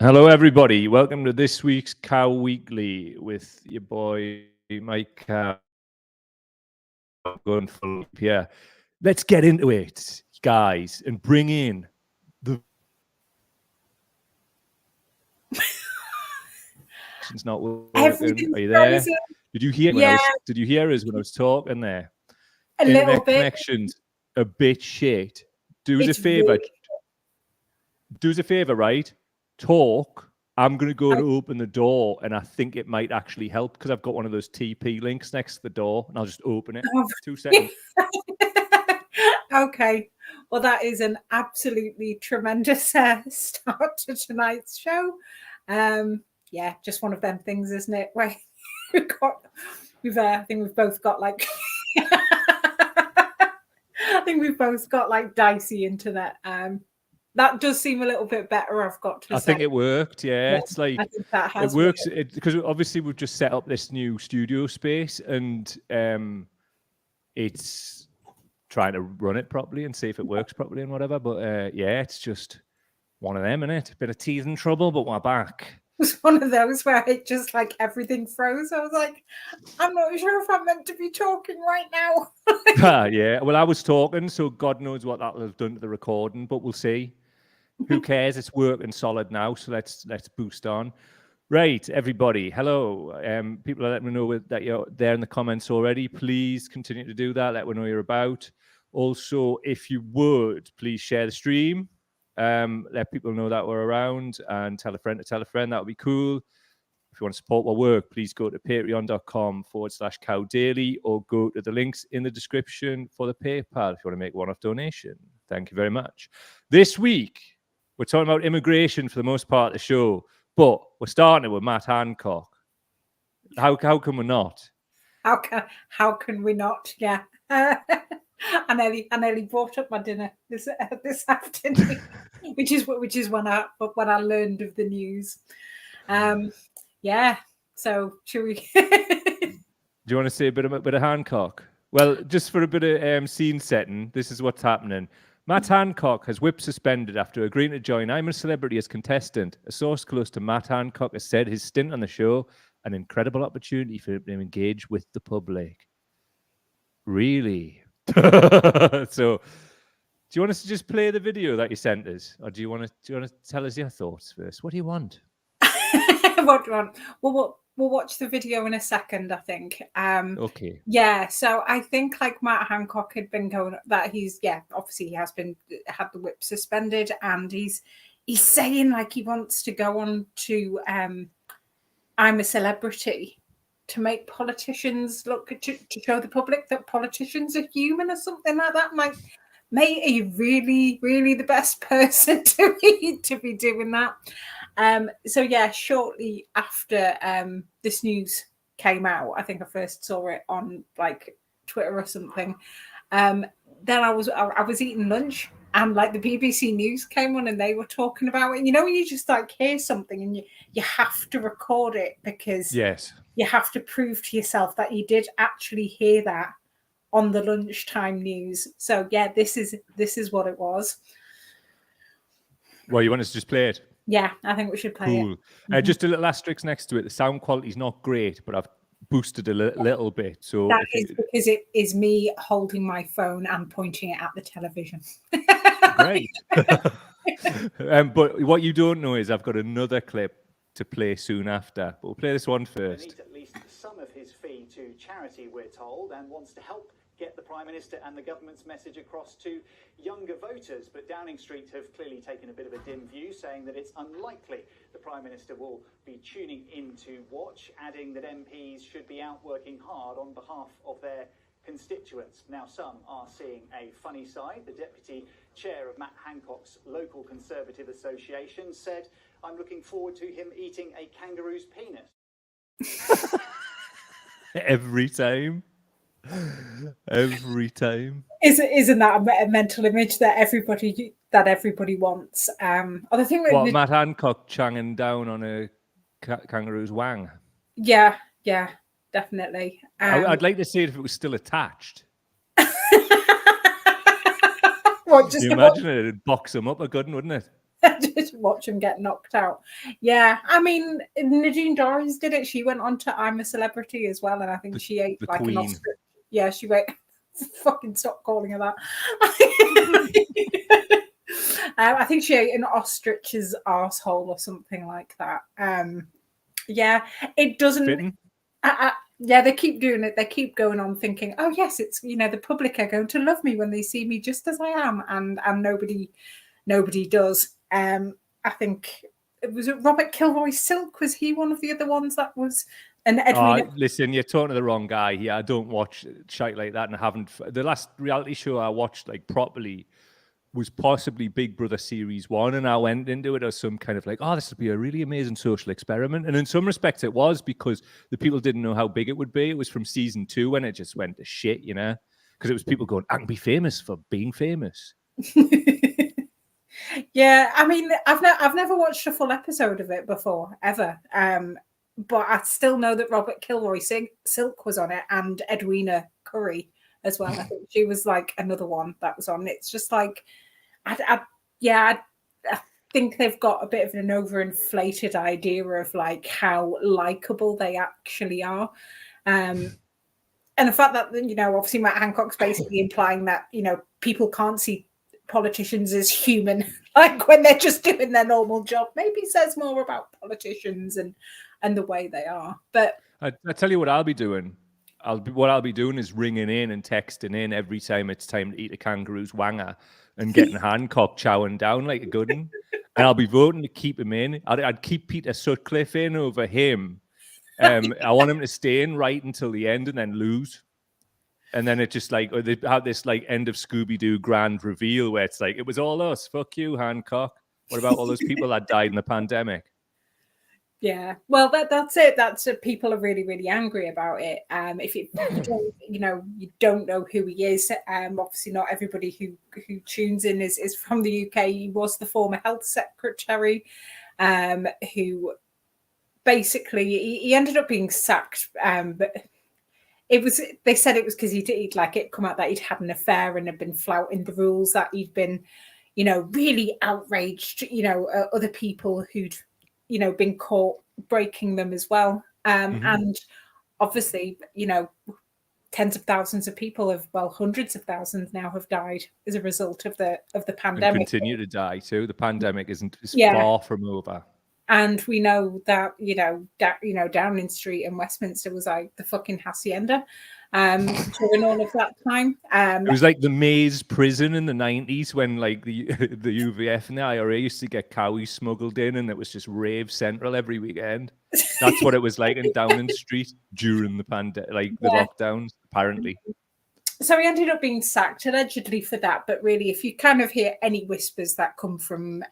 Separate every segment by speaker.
Speaker 1: Hello, everybody. Welcome to this week's Cow Weekly with your boy, Mike Cow. Going full here. Let's get into it, guys, and bring in the... It's not working. Are you there?
Speaker 2: Frozen.
Speaker 1: Did you hear?
Speaker 2: Yeah.
Speaker 1: Did you hear us when I was talking there?
Speaker 2: A
Speaker 1: Internet
Speaker 2: little bit.
Speaker 1: connections a bit shit. Do us a
Speaker 2: It's
Speaker 1: favor.
Speaker 2: really-
Speaker 1: Do us a favor, right? Talk. I'm going to go to open the door, and I think it might actually help because I've got one of those TP links next to the door, and I'll just open it.
Speaker 2: Oh.
Speaker 1: 2 seconds.
Speaker 2: Okay. Well, that is an absolutely tremendous start to tonight's show. Yeah, just one of them things, isn't it? Where I think we've both got like dicey internet. That does seem a little bit better, I've got to say.
Speaker 1: I think it worked, yeah. It's like,
Speaker 2: I think that has
Speaker 1: it works, because obviously we've just set up this new studio space, and it's trying to run it properly and see if it works properly and whatever. But yeah, it's just one of them, innit? Bit of teething trouble, but we're back.
Speaker 2: It was one of those where it just like everything froze. I was like, I'm not sure if I'm meant to be talking right now.
Speaker 1: Yeah, well, I was talking, so God knows what that'll have done to the recording, but we'll see. Who cares? It's working solid now, so let's boost on. Right, everybody, hello. People are letting me know that you're there in the comments already. Please continue to do that. Let me know you're about. Also, if you would, please share the stream. Let people know that we're around, and tell a friend to tell a friend. That would be cool. If you want to support my work, please go to patreon.com/cowdaily or go to the links in the description for the PayPal if you want to make a one-off donation. Thank you very much. This week, we're talking about immigration for the most part of the show, but we're starting it with Matt Hancock. How can we not?
Speaker 2: How can we not? Yeah. I nearly brought up my dinner this afternoon, which is when I learned of the news. Yeah. So should we?
Speaker 1: Do you want to say a bit of Hancock? Well, just for a bit of scene setting, this is what's happening. Matt Hancock has whip suspended after agreeing to join I'm a Celebrity as contestant. A source close to Matt Hancock has said his stint on the show an incredible opportunity for him to engage with the public. Really? So, do you want us to just play the video that you sent us, or do you want to tell us your thoughts first? What do you want?
Speaker 2: What do you want? Well, we'll watch the video in a second, I think.
Speaker 1: Okay.
Speaker 2: Yeah, so I think like Matt Hancock had been going that obviously he has had the whip suspended, and he's saying like he wants to go on to I'm a Celebrity to make politicians to show the public that politicians are human or something like that. I'm like, mate, are you really, really the best person to be doing that? So yeah, shortly after this news came out, I think I first saw it on like Twitter or something. Then I was eating lunch, and like the BBC News came on and they were talking about it. You know, when you just like hear something and you have to record it because
Speaker 1: yes,
Speaker 2: you have to prove to yourself that you did actually hear that on the lunchtime news. So yeah, this is what it was.
Speaker 1: Well, you want us to just play it?
Speaker 2: Yeah, I think we should play it.
Speaker 1: Cool. Just a little asterisk next to it. The sound quality is not great, but I've boosted a little bit. So
Speaker 2: that is because it is me holding my phone and pointing it at the television.
Speaker 1: Great. But what you don't know is I've got another clip to play soon after. But we'll play this one first.
Speaker 3: Needs at least some of his fee to charity, we're told, and wants to help get the Prime Minister and the government's message across to younger voters. But Downing Street have clearly taken a bit of a dim view, saying that it's unlikely the Prime Minister will be tuning in to watch, adding that MPs should be out working hard on behalf of their constituents. Now, some are seeing a funny side. The Deputy Chair of Matt Hancock's local Conservative association said, "I'm looking forward to him eating a kangaroo's penis."
Speaker 1: Every time. Isn't
Speaker 2: that a mental image that everybody wants? The thing with
Speaker 1: Matt Hancock changing down on a kangaroo's wang.
Speaker 2: Yeah, definitely.
Speaker 1: I'd like to see it if it was still attached.
Speaker 2: What? Just
Speaker 1: Can you imagine it? It'd box him up a good one, wouldn't it?
Speaker 2: Just watch him get knocked out. Yeah, I mean, Nadine Dorries did it. She went on to I'm a Celebrity as well, and I think she ate
Speaker 1: the
Speaker 2: like
Speaker 1: queen.
Speaker 2: an ostrich. Yeah, she ate. Fucking stop calling her that. I think she ate an ostrich's arsehole or something like that. Yeah, it doesn't.
Speaker 1: Fitting.
Speaker 2: Yeah, they keep doing it. They keep going on thinking, oh yes, it's the public are going to love me when they see me just as I am, and nobody does. I think it was Robert Kilroy Silk. Was he one of the other ones that was? And Edwina.
Speaker 1: Listen, you're talking to the wrong guy here. I don't watch shit like that, and I haven't. The last reality show I watched like properly was possibly Big Brother Series 1, and I went into it as some kind of like, oh, this would be a really amazing social experiment. And in some respects it was, because the people didn't know how big it would be. It was from season 2 when it just went to shit, because it was people going, I can be famous for being famous.
Speaker 2: Yeah, I mean, I've never watched a full episode of it before, ever. But I still know that Robert Kilroy Silk was on it, and Edwina Curry as well. I think she was like another one that was on. It's just like, I think they've got a bit of an overinflated idea of like how likable they actually are. And the fact that, obviously Matt Hancock's basically implying that, people can't see politicians as human, like when they're just doing their normal job, maybe says more about politicians and the way they are. But
Speaker 1: I tell you what I'll be doing. What I'll be doing is ringing in and texting in every time it's time to eat a kangaroo's wanger and getting Hancock chowing down like a good one. And I'll be voting to keep him in. I'd keep Peter Sutcliffe in over him. I want him to stay in right until the end and then lose. And then it just like, or they have this like end of Scooby-Doo grand reveal where it's like, it was all us. Fuck you, Hancock. What about all those people that died in the pandemic?
Speaker 2: Yeah, well, that's it. That's it. People are really, really angry about it. If you don't know who he is. Obviously, not everybody who tunes in is from the UK. He was the former health secretary, who basically he ended up being sacked. But they said it was because he'd like it come out that he'd had an affair and had been flouting the rules, that he'd been, really outraged. Other people who'd been caught breaking them as well. And obviously, tens of thousands of people hundreds of thousands now have died as a result of the pandemic.
Speaker 1: And continue to die too. The pandemic is far from over.
Speaker 2: And we know that, Downing Street in Westminster was like the fucking hacienda during all of that time.
Speaker 1: It was like the Maze prison in the 90s when like the UVF and the IRA used to get cowies smuggled in, and it was just rave central every weekend. That's what it was like in Downing Street during the pandemic, the lockdowns, apparently.
Speaker 2: So he ended up being sacked allegedly for that. But really, if you kind of hear any whispers that come from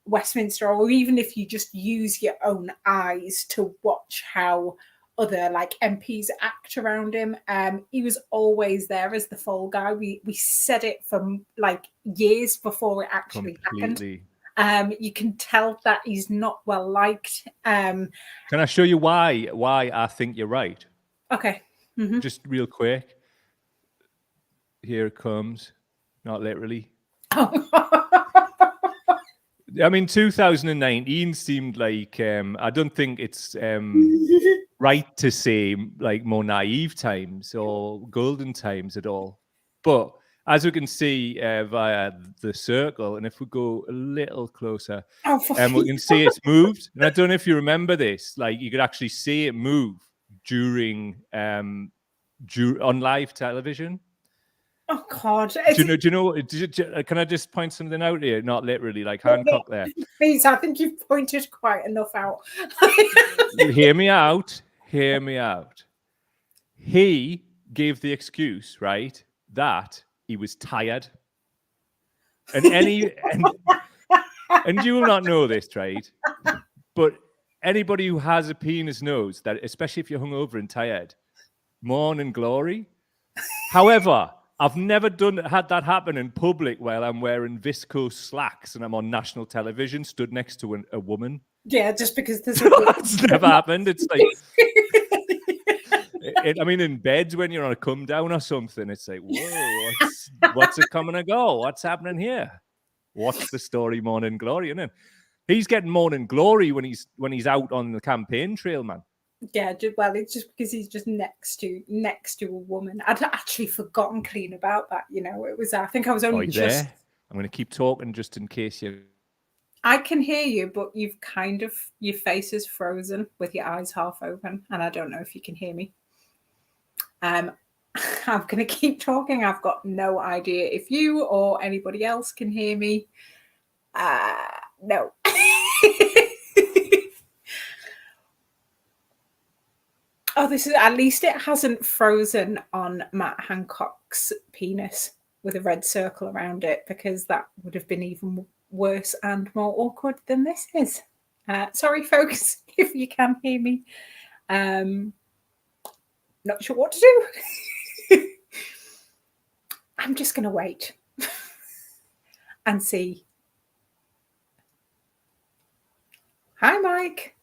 Speaker 2: Westminster, or even if you just use your own eyes to watch how other like MPs act around him, he was always there as the fall guy. We said it from like years before it actually happened. You can tell that he's not well liked. Can
Speaker 1: I show you why I think you're right?
Speaker 2: Okay.
Speaker 1: Just real quick. Here it comes. Not literally. I mean, 2019 seemed like, I don't think it's right to say like more naive times or golden times at all. But as we can see via the circle, and if we go a little closer, we can see it's moved. And I don't know if you remember this, like you could actually see it move during on live television.
Speaker 2: Oh God!
Speaker 1: Do you know? Can I just point something out here? Not literally, like Hancock there.
Speaker 2: Please, I think you've pointed quite enough out.
Speaker 1: Hear me out. Hear me out. He gave the excuse, right, that he was tired, and and you will not know this, right? But anybody who has a penis knows that, especially if you're hungover and tired, morning glory. However, I've never had that happen in public while I'm wearing viscose slacks and I'm on national television, stood next to a woman.
Speaker 2: Yeah, just because there's
Speaker 1: that's never happened. It's like, I mean, in bed when you're on a come down or something, it's like, whoa, what's it coming to go? What's happening here? What's the story, Morning Glory, isn't it? He's getting Morning Glory when he's out on the campaign trail, man.
Speaker 2: Yeah, well, it's just because he's just next to a woman. I'd actually forgotten clean about that. You know, it was. I think I was only just.
Speaker 1: There. I'm going to keep talking just in case you.
Speaker 2: I can hear you, but your face is frozen with your eyes half open, and I don't know if you can hear me. I'm going to keep talking. I've got no idea if you or anybody else can hear me. No. Oh, this is, at least it hasn't frozen on Matt Hancock's penis with a red circle around it, because that would have been even worse and more awkward than this is. Sorry, folks, if you can hear me. Not sure what to do. I'm just going to wait and see. Hi, Mike.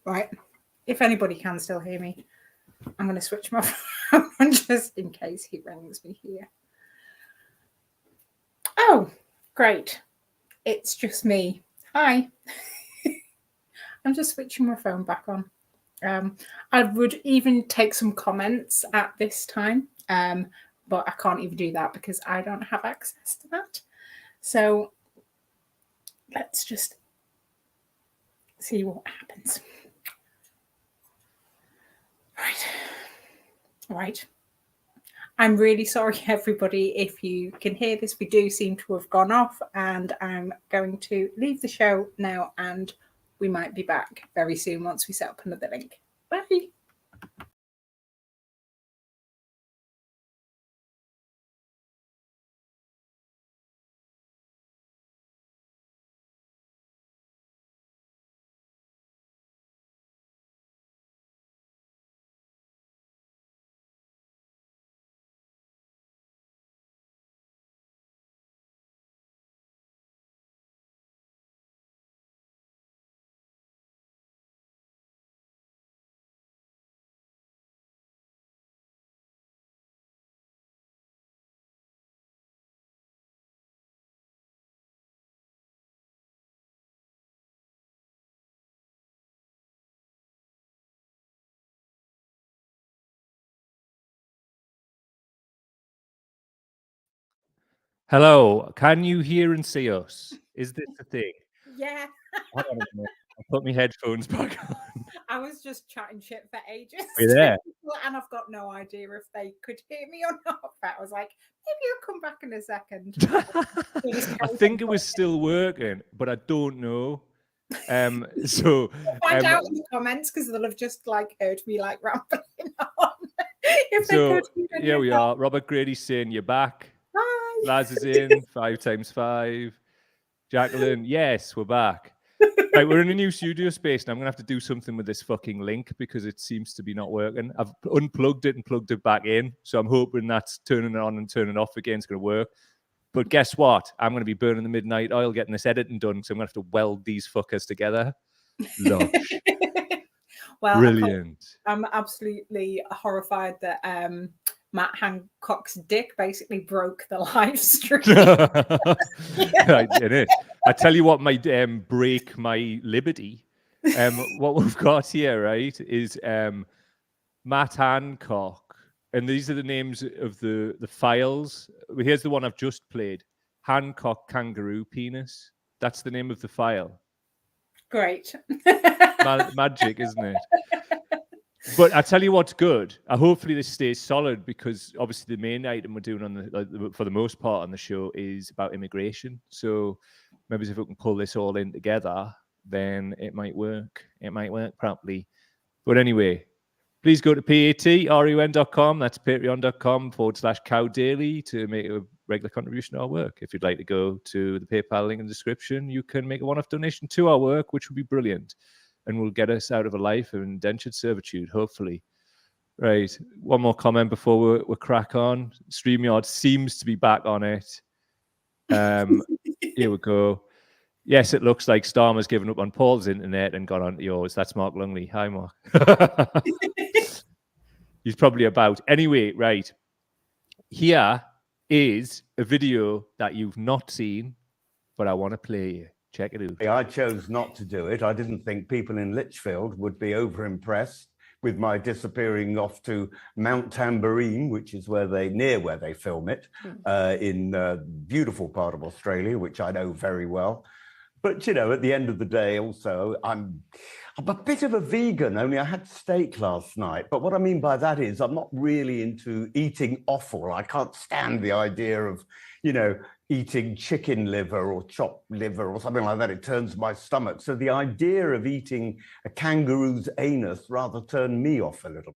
Speaker 2: Right. If anybody can still hear me, I'm going to switch my phone just in case he rings me here. Oh, great. It's just me. Hi. I'm just switching my phone back on. I would even take some comments at this time, but I can't even do that because I don't have access to that. So let's just see what happens. Right. I'm really sorry, everybody, if you can hear this. We do seem to have gone off, and I'm going to leave the show now, and we might be back very soon once we set up another link. Bye.
Speaker 1: Hello, can you hear and see us? Is this the thing?
Speaker 2: Yeah.
Speaker 1: Hold on a minute. I'll put my headphones back on.
Speaker 2: I was just chatting shit for ages.
Speaker 1: Are you there?
Speaker 2: And I've got no idea if they could hear me or not. But I was like, maybe I'll come back in a second.
Speaker 1: I think it was still working, but I don't know. So
Speaker 2: find out in the comments, because they'll have just like heard me like rambling on. If they could,
Speaker 1: here we are. Robert Grady's saying you're back.
Speaker 2: Hi.
Speaker 1: Laz is in 5 times 5. Jacqueline, yes, we're back. Right, we're in a new studio space, and I'm gonna have to do something with this fucking link because it seems to be not working. I've unplugged it and plugged it back in, so I'm hoping that's turning it on and turning it off again. It's gonna work. But guess what? I'm gonna be burning the midnight oil getting this editing done, so I'm gonna have to weld these fuckers together. Lush.
Speaker 2: Well,
Speaker 1: brilliant.
Speaker 2: I'm absolutely horrified that Matt Hancock's dick basically broke the live stream.
Speaker 1: It is. I tell you what might break my liberty. What we've got here, right, is Matt Hancock. And these are the names of the files. Here's the one I've just played. Hancock Kangaroo Penis. That's the name of the file.
Speaker 2: Great.
Speaker 1: Magic, isn't it? But I tell you what's good. Hopefully this stays solid, because obviously the main item we're doing on for the most part on the show is about immigration. So maybe if we can pull this all in together, then it might work. It might work properly. But anyway, please go to patreon.com. That's patreon.com/cowdaily to make a regular contribution to our work. If you'd like to go to the PayPal link in the description, you can make a one-off donation to our work, which would be brilliant, and will get us out of a life of indentured servitude, hopefully. Right, one more comment before we crack on. StreamYard seems to be back on it. Here we go. Yes, it looks like Starmer's given up on Paul's internet and gone on to yours. That's Mark Lungley. Hi, Mark. He's probably about. Anyway, right. Here is a video that you've not seen, but I want to play you. Check it out.
Speaker 4: I chose not to do it. I didn't think people in Lichfield would be over-impressed with my disappearing off to Mount Tambourine, which is near where they film it, in a beautiful part of Australia, which I know very well. But, you know, at the end of the day, also, I'm a bit of a vegan, only I had steak last night. But what I mean by that is I'm not really into eating offal. I can't stand the idea of, you know, eating chicken liver or chopped liver or something like that. It turns my stomach. So the idea of eating a kangaroo's anus rather turned me off a little.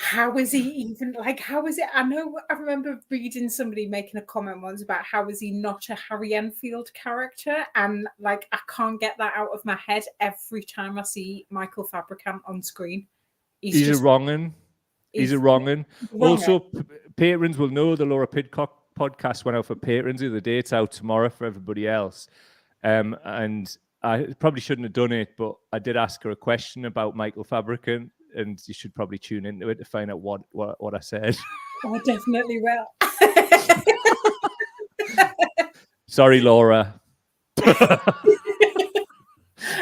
Speaker 2: How is he even, like, how is it? I remember reading somebody making a comment once about how is he not a Harry Enfield character? And, like, I can't get that out of my head every time I see Michael Fabricant on screen.
Speaker 1: He's a wrong-un. He's a wrong-un. Also, patrons will know the Laura Pidcock podcast went out for patrons the other day. It's out tomorrow for everybody else. And I probably shouldn't have done it, but I did ask her a question about Michael Fabricant, and you should probably tune into it to find out what I said.
Speaker 2: I definitely will.
Speaker 1: Sorry, Laura.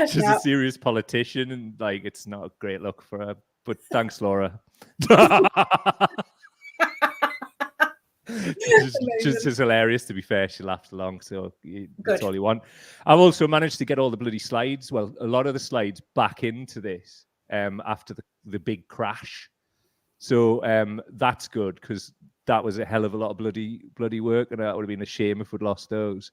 Speaker 1: She's a serious politician, and like it's not a great look for her. But thanks, Laura. just hilarious, to be fair. She laughed along, so that's all you want. I've also managed to get all the bloody slides, well, a lot of the slides back into this after the big crash. So that's good, because that was a hell of a lot of bloody work, and that would have been a shame if we'd lost those.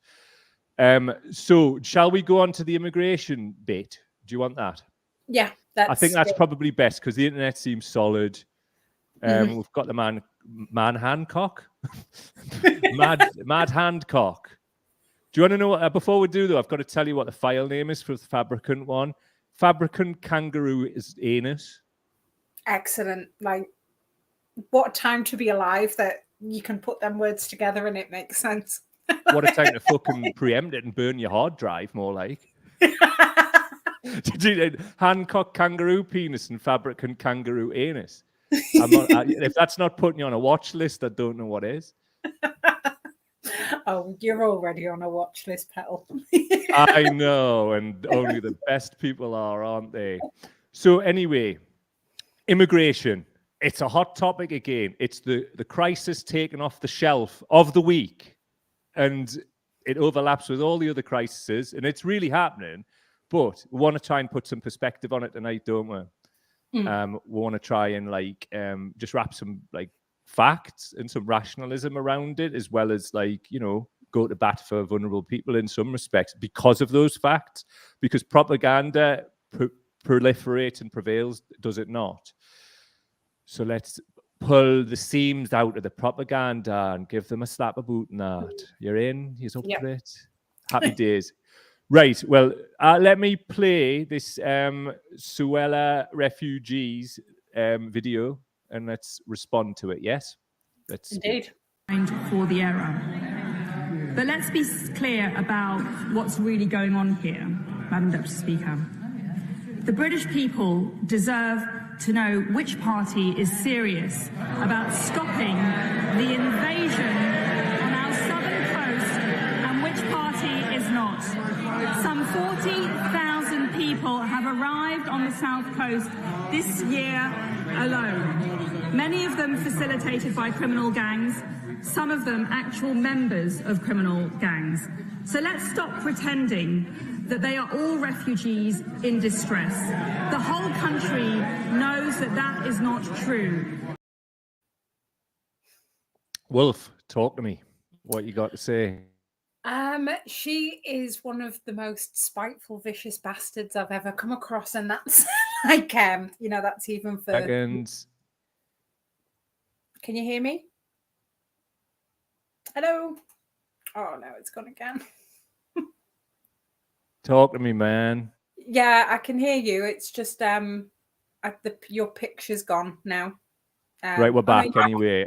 Speaker 1: So shall we go on to the immigration bit? Do you want that?
Speaker 2: Yeah.
Speaker 1: I think that's probably best, because the internet seems solid. We've got the man Hancock. Mad Hancock. Do you want to know what, before we do though, I've got to tell you what the file name is for the Fabricant one. Fabricant kangaroo is anus.
Speaker 2: Excellent. Like, what a time to be alive that you can put them words together and it makes sense.
Speaker 1: What a time to fucking preempt it and burn your hard drive, more like. Hancock kangaroo penis and Fabricant kangaroo anus. If that's not putting you on a watch list, I don't know what is.
Speaker 2: Oh, you're already on a watch list, Petal.
Speaker 1: I know, and only the best people are, aren't they? So anyway, immigration. It's a hot topic again. It's the crisis taken off the shelf of the week, and it overlaps with all the other crises, and it's really happening. But we want to try and put some perspective on it tonight, don't we? We want to try and just wrap some facts and some rationalism around it, as well as go to bat for vulnerable people in some respects because of those facts. Because propaganda proliferates and prevails, does it not? So let's pull the seams out of the propaganda and give them a slap of boot and that. You're in? You're up for it? Happy days. Right, well, let me play this Suella refugees video, and let's respond to it, yes?
Speaker 2: Indeed.
Speaker 5: For the error. But let's be clear about what's really going on here, Madam Deputy Speaker. The British people deserve to know which party is serious about stopping the invasion on our southern coast and which party is not. Some 40,000 people have arrived on the south coast this year alone. Many of them facilitated by criminal gangs, some of them actual members of criminal gangs. So let's stop pretending that they are all refugees in distress. The whole country knows that that is not true.
Speaker 1: Wolf, talk to me. What you got to say?
Speaker 2: She is one of the most spiteful, vicious bastards I've ever come across, and that's that's even for
Speaker 1: Seconds.
Speaker 2: Can you hear me? Hello? Oh no, it's gone again.
Speaker 1: Talk to me, man.
Speaker 2: Yeah, I can hear you. It's just your picture's gone now.
Speaker 1: Right, we're back anyway.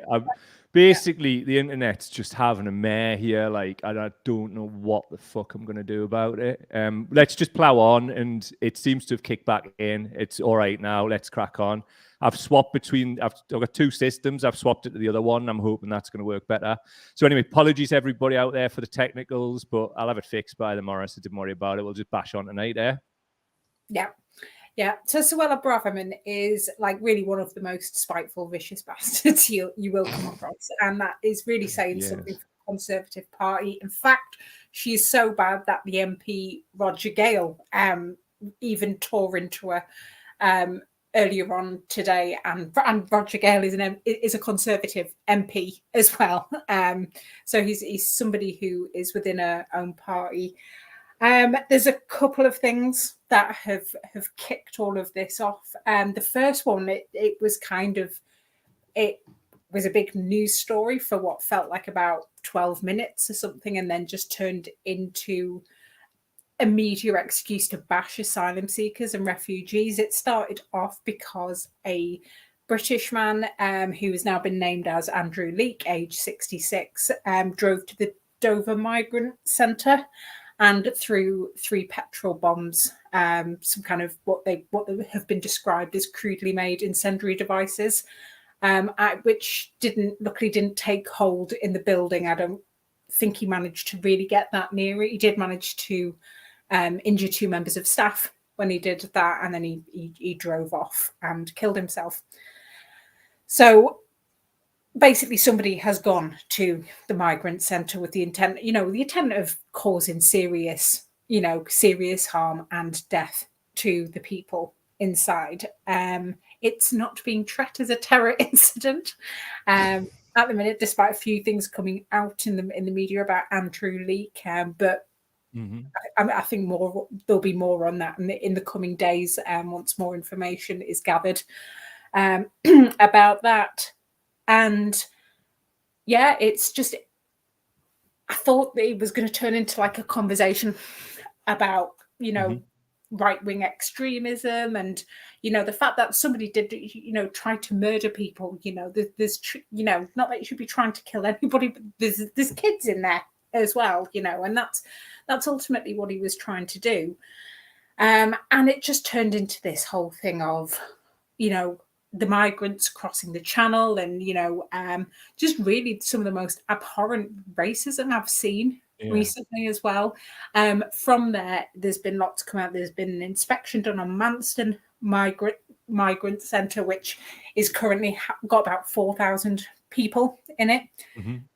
Speaker 1: Basically, the internet's just having a mare here. And I don't know what the fuck I'm going to do about it. Let's just plow on, and it seems to have kicked back in. It's all right now. Let's crack on. I've swapped between. I've got two systems. I've swapped it to the other one. I'm hoping that's going to work better. So anyway, apologies everybody out there for the technicals, but I'll have it fixed by tomorrow, so don't worry about it. We'll just bash on tonight,
Speaker 2: Yeah. Yeah, so Suella Braverman is like really one of the most spiteful, vicious bastards you will come across, and that is really saying something for the Conservative Party. In fact, she is so bad that the MP Roger Gale even tore into her earlier on today, and Roger Gale is a Conservative MP as well. So he's somebody who is within her own party. There's a couple of things that have kicked all of this off. The first one, it was a big news story for what felt like about 12 minutes or something, and then just turned into a media excuse to bash asylum seekers and refugees. It started off because a British man who has now been named as Andrew Leake, age 66, drove to the Dover Migrant Centre and threw 3 petrol bombs, some kind of what have been described as crudely made incendiary devices, which luckily didn't take hold in the building. I don't think he managed to really get that near it. He did manage to injure 2 members of staff when he did that, and then he drove off and killed himself. So basically, somebody has gone to the migrant centre with the intent of causing serious harm and death to the people inside. It's not being treated as a terror incident at the minute, despite a few things coming out in the media about Andrew Leake. But I think there'll be more on that in the coming days once more information is gathered about that. And yeah, it's just, I thought that it was going to turn into like a conversation about, right-wing extremism and, the fact that somebody did, try to murder people, there's not that you should be trying to kill anybody, but there's kids in there as well, and that's ultimately what he was trying to do. And it just turned into this whole thing of, the migrants crossing the channel and, just really some of the most abhorrent racism I've seen recently as well. From there's been lots come out. There's been an inspection done on Manston Migrant Centre, which is currently got about 4,000 people in it.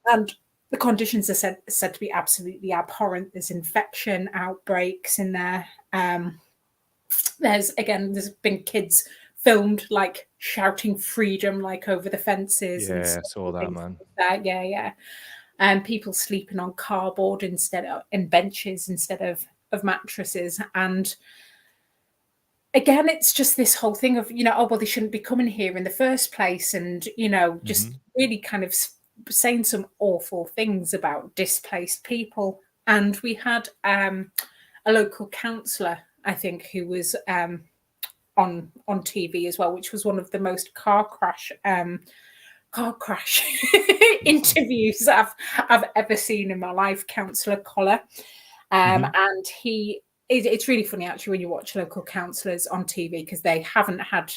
Speaker 2: And the conditions are said to be absolutely abhorrent. There's infection outbreaks in there. There's been kids filmed like shouting freedom like over the fences.
Speaker 1: Yeah, I saw that, man.
Speaker 2: Like that. Yeah. And people sleeping on cardboard and benches instead of mattresses. And again, it's just this whole thing of, they shouldn't be coming here in the first place. And, just really kind of saying some awful things about displaced people. And we had a local councillor, I think, who was on TV as well, which was one of the most car crash interviews I've ever seen in my life. Councillor Collar, and it's really funny actually when you watch local councillors on TV, because they haven't had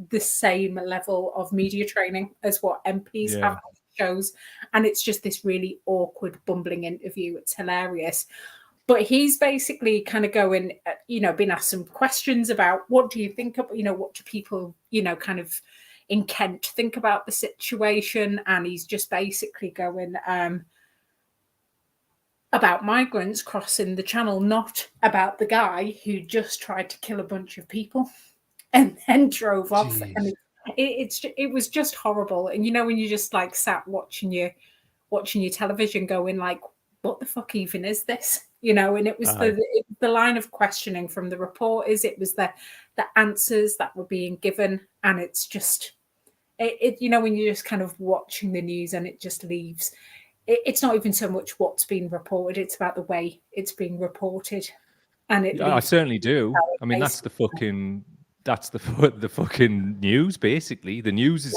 Speaker 2: the same level of media training as what MPs have on shows, and it's just this really awkward, bumbling interview. It's hilarious. But he's basically kind of going, been asked some questions about what do you think of, what do people, kind of in Kent think about the situation? And he's just basically going about migrants crossing the channel, not about the guy who just tried to kill a bunch of people and then drove off. And it was just horrible. And, when you just like sat watching your television going like, what the fuck even is this? And it was the line of questioning from the reporters. It was the answers that were being given. And it's just, when you're just kind of watching the news and it just leaves, it's not even so much what's being reported. It's about the way it's being reported. And
Speaker 1: I certainly do. I mean, that's the fucking news, basically. The news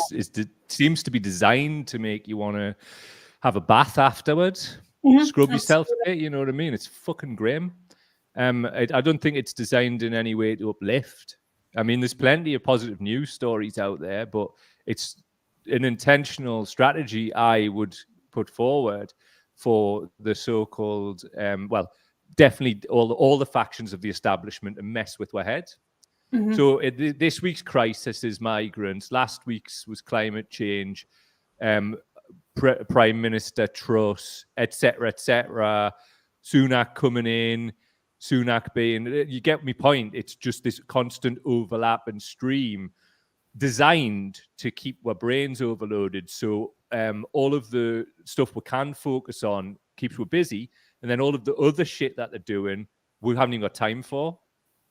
Speaker 1: seems to be designed to make you want to have a bath afterwards. Scrub yourself a bit, you know what I mean? It's fucking grim. I don't think it's designed in any way to uplift. I mean, there's plenty of positive news stories out there, but it's an intentional strategy I would put forward for the so-called, well, definitely all the factions of the establishment to mess with our heads. So this week's crisis is migrants. Last week's was climate change, Prime Minister Truss, etc., etc. Sunak coming in, Sunak being. You get my point. It's just this constant overlap and stream designed to keep our brains overloaded. So all of the stuff we can focus on keeps us busy, and then all of the other shit that they're doing, we haven't even got time for.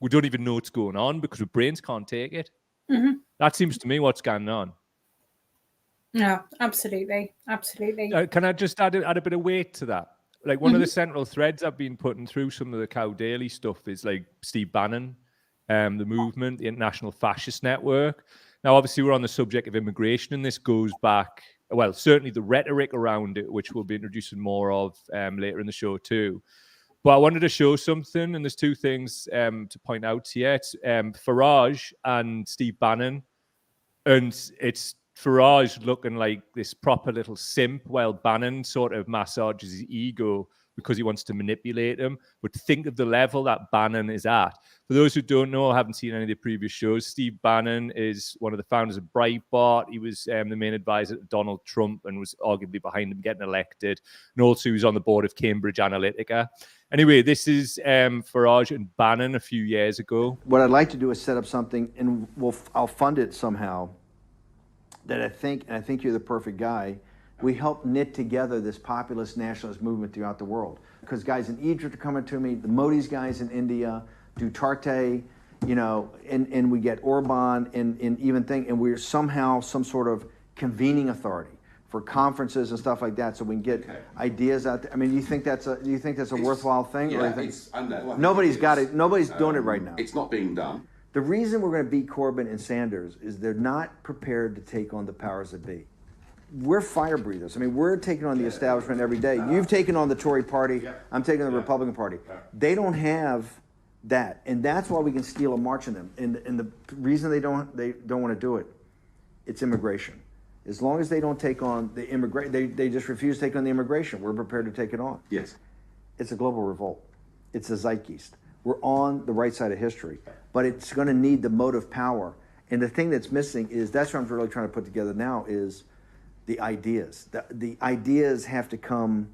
Speaker 1: We don't even know what's going on because our brains can't take it. That seems to me what's going on.
Speaker 2: No, absolutely.
Speaker 1: Can I just add a bit of weight to that? Like one of the central threads I've been putting through some of the Cow Daily stuff is like Steve Bannon, the movement, the International Fascist Network. Now, obviously, we're on the subject of immigration, and this goes back, well, certainly the rhetoric around it, which we'll be introducing more of later in the show too. But I wanted to show something, and there's two things to point out here. It's Farage and Steve Bannon, and it's Farage looking like this proper little simp, while Bannon sort of massages his ego because he wants to manipulate him. But think of the level that Bannon is at. For those who don't know, haven't seen any of the previous shows, Steve Bannon is one of the founders of Breitbart. He was the main advisor to Donald Trump and was arguably behind him getting elected. And also he was on the board of Cambridge Analytica. Anyway, this is Farage and Bannon a few years ago.
Speaker 6: What I'd like to do is set up something, and I'll fund it somehow, that I think you're the perfect guy. We help knit together this populist nationalist movement throughout the world. Because guys in Egypt are coming to me, the Modi's guys in India, Duterte, you know, and we get Orban and even and we're somehow some sort of convening authority for conferences and stuff like that, so we can get ideas out there. I mean, do you think that's a worthwhile thing?
Speaker 7: Yeah,
Speaker 6: or you think,
Speaker 7: I know.
Speaker 6: nobody's got it. Nobody's doing it right now.
Speaker 7: It's not being done.
Speaker 6: The reason we're going to beat Corbyn and Sanders is they're not prepared to take on the powers that be. We're fire breathers. I mean, we're taking on the establishment every day. You've taken on the Tory party. I'm taking on the Republican Party. They don't have that, and that's why we can steal a march in them. And the reason they don't want to do it, it's immigration. As long as they don't take on the they just refuse to take on the immigration. We're prepared to take it on.
Speaker 7: Yes.
Speaker 6: It's a global revolt. It's a zeitgeist. We're on the right side of history, but it's going to need the motive power. And the thing that's missing is, that's what I'm really trying to put together now, is the ideas. The ideas have to come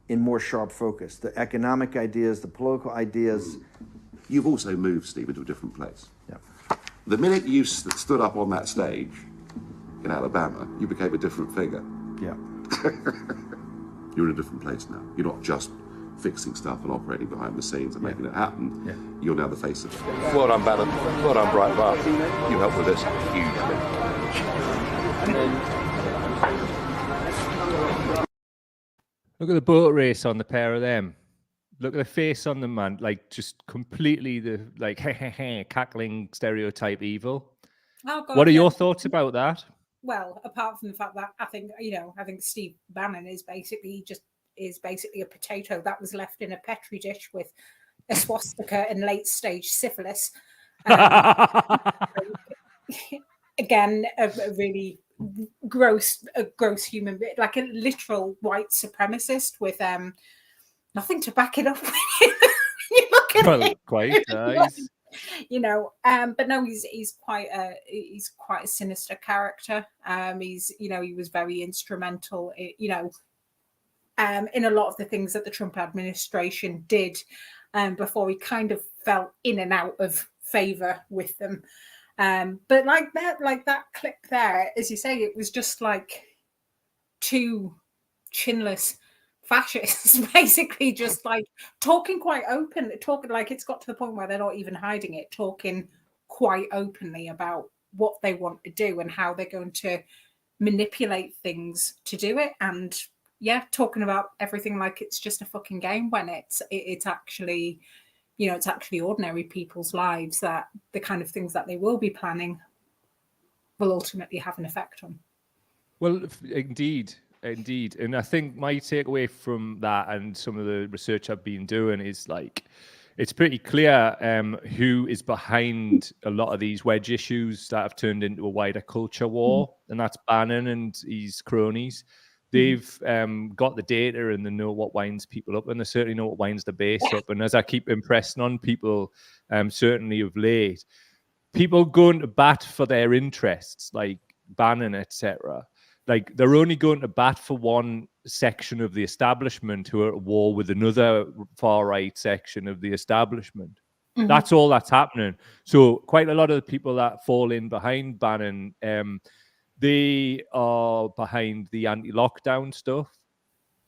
Speaker 6: in more sharp focus. The economic ideas, the political ideas.
Speaker 7: You've also moved, Steve, into a different place.
Speaker 6: Yeah.
Speaker 7: The minute you stood up on that stage in Alabama, you became a different figure.
Speaker 6: Yeah.
Speaker 7: You're in a different place now. You're not just fixing stuff and operating behind the scenes and making it happen. Yeah. You're now the face of it.
Speaker 8: Well done, Bannon. Well done, Breitbart. You helped with this hugely.
Speaker 1: Look at the boat race on the pair of them. Look at the face on them, man. Like, just completely the cackling stereotype evil.
Speaker 2: Oh, God,
Speaker 1: what are your thoughts about that?
Speaker 2: Well, apart from the fact that I think Steve Bannon is basically a potato that was left in a petri dish with a swastika and late stage syphilis. Again, a really gross human being, like a literal white supremacist with nothing to back it up. You look at it,
Speaker 1: quite nice.
Speaker 2: You know, but no, he's quite a sinister character. He was very instrumental, in a lot of the things that the Trump administration did before he kind of fell in and out of favor with them. But like that clip there, as you say, it was just like two chinless fascists basically just like talking quite open, talking like it's got to the point where they're not even hiding it, talking quite openly about what they want to do and how they're going to manipulate things to do it. And yeah, talking about everything like it's just a fucking game when it's actually, it's actually ordinary people's lives that the kind of things that they will be planning will ultimately have an effect on.
Speaker 1: Well, indeed. And I think my takeaway from that and some of the research I've been doing is like, it's pretty clear who is behind a lot of these wedge issues that have turned into a wider culture war, and that's Bannon and his cronies. They've got the data and they know what winds people up, and they certainly know what winds the base up. And as I keep impressing on people, certainly of late, people going to bat for their interests, like Bannon, etc., like they're only going to bat for one section of the establishment who are at war with another far right section of the establishment. That's all that's happening. So quite a lot of the people that fall in behind Bannon, they are behind the anti-lockdown stuff.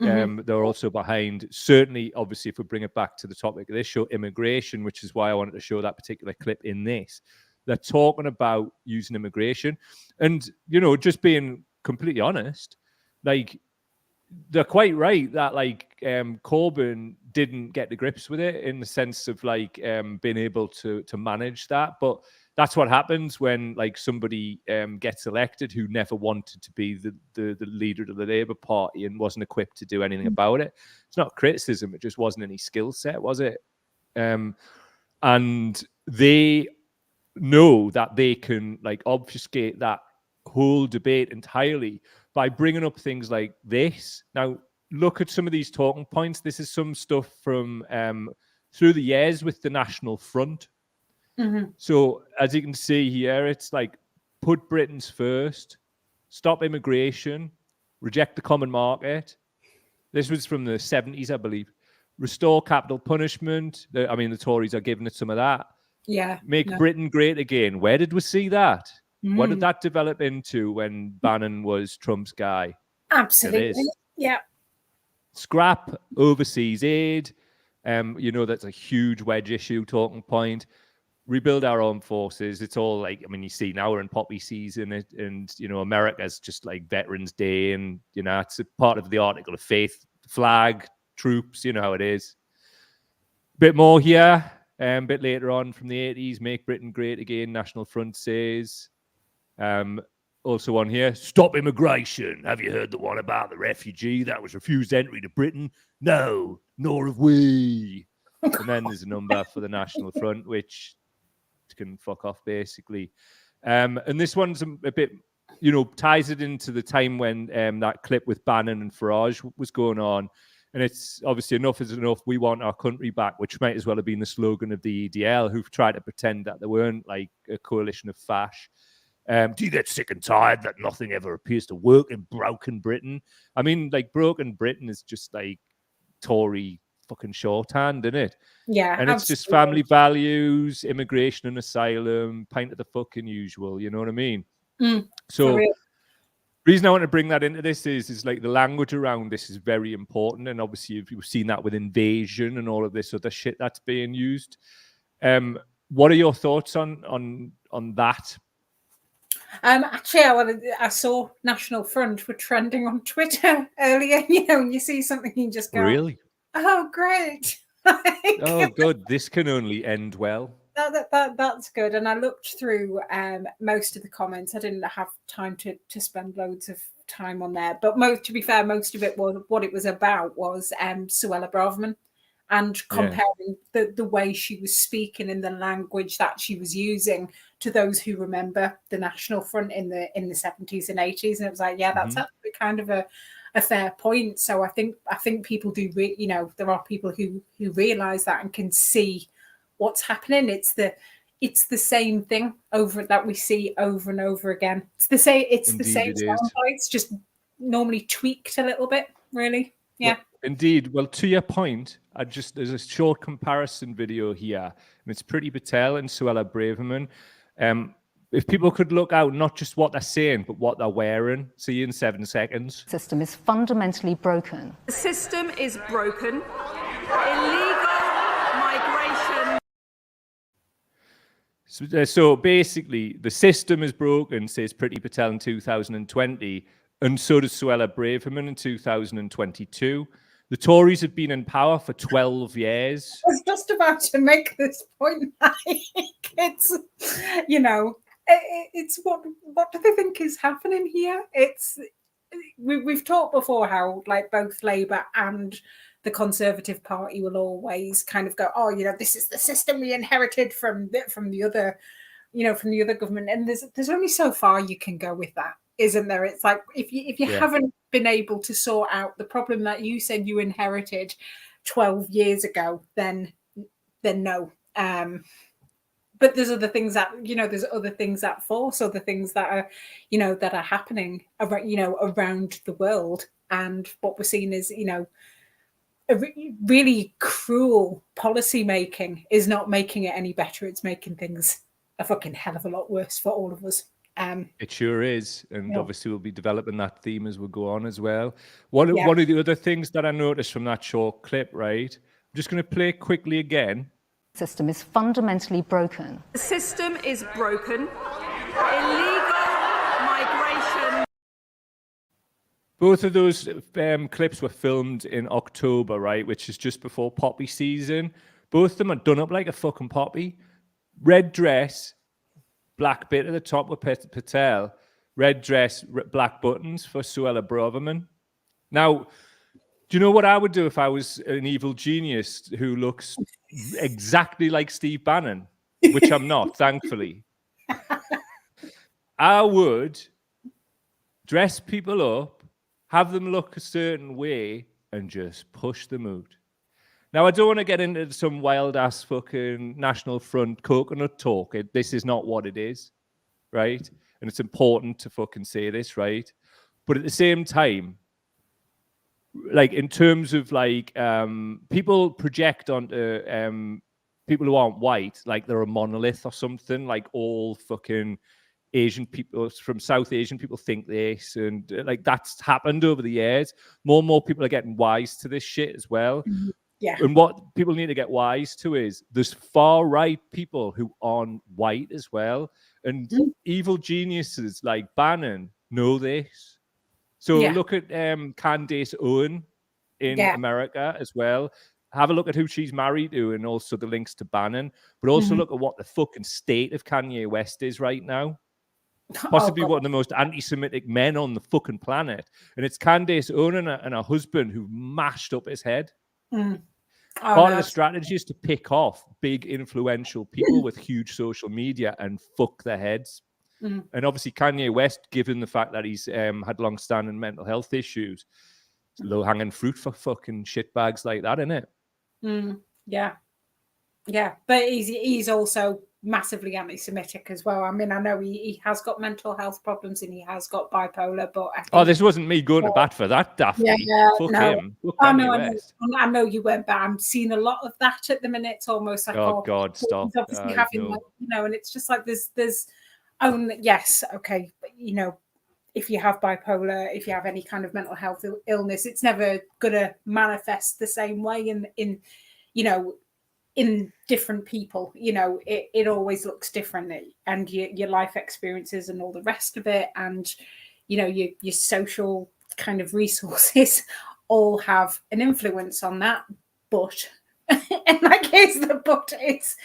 Speaker 1: They're also behind, certainly, obviously, if we bring it back to the topic of this show, immigration, which is why I wanted to show that particular clip in this. They're talking about using immigration. And, you know, just being completely honest, like, they're quite right that, like, Corbyn didn't get to grips with it in the sense of, like, being able to manage that. But that's what happens when, like, somebody gets elected who never wanted to be the leader of the Labour Party and wasn't equipped to do anything about it. It's not criticism; it just wasn't any skill set, was it? And they know that they can, like, obfuscate that whole debate entirely by bringing up things like this. Now, look at some of these talking points. This is some stuff from through the years with the National Front. So as you can see here, it's like put Britons first, stop immigration, reject the common market. This was from the 70s, I believe. Restore capital punishment. I mean, the Tories are giving it some of that.
Speaker 2: Yeah.
Speaker 1: Make Britain great again. Where did we see that? What did that develop into when Bannon was Trump's guy?
Speaker 2: Absolutely. Yeah.
Speaker 1: Scrap overseas aid. You know, that's a huge wedge issue talking point. Rebuild our armed forces. It's all like, I mean, you see now we're in poppy season, and, you know, America's just like Veterans Day, and, you know, it's a part of the article of faith, flag, troops, you know how it is. Bit more here, bit later on from the 80s, make Britain great again, National Front says. Also on here, stop immigration. Have you heard the one about the refugee that was refused entry to Britain? No, nor have we. And then there's a number for the National Front, which can fuck off, basically. And this one's a bit, you know, ties it into the time when that clip with Bannon and Farage was going on. And it's obviously enough is enough. We want our country back, which might as well have been the slogan of the EDL, who've tried to pretend that they weren't like a coalition of fash. Do you get sick and tired that nothing ever appears to work in broken Britain? I mean, like, broken Britain is just like Tory fucking shorthand, isn't it?
Speaker 2: Yeah.
Speaker 1: And it's just family values, immigration and asylum, pint of the fucking usual, you know what I mean? So reason I want to bring that into this is like the language around this is very important. And obviously you've seen that with invasion and all of this other shit that's being used. What are your thoughts on that?
Speaker 2: Actually, I saw National Front were trending on Twitter earlier. You know, when you see something, you just go,
Speaker 1: really?
Speaker 2: Oh, great.
Speaker 1: Oh, good. This can only end well.
Speaker 2: That's good. And I looked through most of the comments. I didn't have time to spend loads of time on there. But to be fair, most of it was what it was about was Suella Braverman, and comparing the way she was speaking and the language that she was using to those who remember the National Front in the 70s and 80s. And it was like, yeah, that's actually kind of a fair point. So I think people do, you know, there are people who realize that and can see what's happening. It's the same thing that we see over and over again. It's the same sound bites, just normally tweaked a little bit, really. Yeah.
Speaker 1: Well, indeed. Well, to your point, there's a short comparison video here, and it's Priti Patel and Suella Braverman. If people could look out not just what they're saying, but what they're wearing. See you in 7 seconds.
Speaker 9: The system is fundamentally broken.
Speaker 5: The system is broken. Illegal migration.
Speaker 1: So basically, the system is broken, says Priti Patel in 2020, and so does Suella Braverman in 2022. The Tories have been in power for 12 years.
Speaker 2: I was just about to make this point. It's, you know, it's what do they think is happening here? We've talked before how, like, both Labour and the Conservative Party will always kind of go, oh, this is the system we inherited from the other, from the other government. And there's only so far you can go with that, isn't there? It's like if you haven't been able to sort out the problem that you said you inherited 12 years ago, then no. But there's other things that force other things that are, that are happening around the world. And what we're seeing is, a really cruel policy making is not making it any better. It's making things a fucking hell of a lot worse for all of us.
Speaker 1: It sure is. And obviously we'll be developing that theme as we go on as well. One of the other things that I noticed from that short clip, right? I'm just going to play quickly again.
Speaker 9: System is fundamentally broken.
Speaker 5: The system is broken. Illegal migration.
Speaker 1: Both of those clips were filmed in October, right? Which is just before poppy season. Both of them are done up like a fucking poppy. Red dress, black bit at the top with Patel. Red dress, black buttons for Suella Braverman. Now, do you know what I would do if I was an evil genius who looks exactly like Steve Bannon, which I'm not, thankfully? I would dress people up, have them look a certain way, and just push the mood. Now, I don't want to get into some wild-ass fucking National Front coconut talk. This is not what it is, right? And it's important to fucking say this, right? But at the same time, like in terms of like people project onto people who aren't white like they're a monolith or something, like all fucking Asian people from South Asian people think this, and like that's happened over the years. More and more people are getting wise to this shit as well.
Speaker 2: Yeah.
Speaker 1: And what people need to get wise to is there's far right people who aren't white as well, and evil geniuses like Bannon know this. So look at Candace Owen in America as well. Have a look at who she's married to and also the links to Bannon. But also look at what the fucking state of Kanye West is right now. Possibly one of the most anti-Semitic men on the fucking planet. And it's Candace Owen and her husband who mashed up his head. Part of the strategy is to pick off big influential people with huge social media and fuck their heads. And obviously Kanye West, given the fact that he's had long-standing mental health issues, it's low-hanging fruit for fucking shitbags like that, isn't it?
Speaker 2: Yeah. But he's also massively anti-Semitic as well. I mean, I know he has got mental health problems and he has got bipolar, but I think,
Speaker 1: this wasn't me going to bat for that, Daphne. Fuck him. Fuck Kanye West.
Speaker 2: I know you weren't, but I'm seeing a lot of that at the minute. It's almost like,
Speaker 1: God, stop.
Speaker 2: He's obviously having, like, and it's just like there's yes, okay, but if you have bipolar, if you have any kind of mental health illness, it's never gonna manifest the same way in different people. It always looks different, and your life experiences and all the rest of it, and your social kind of resources all have an influence on that. But in my case, it's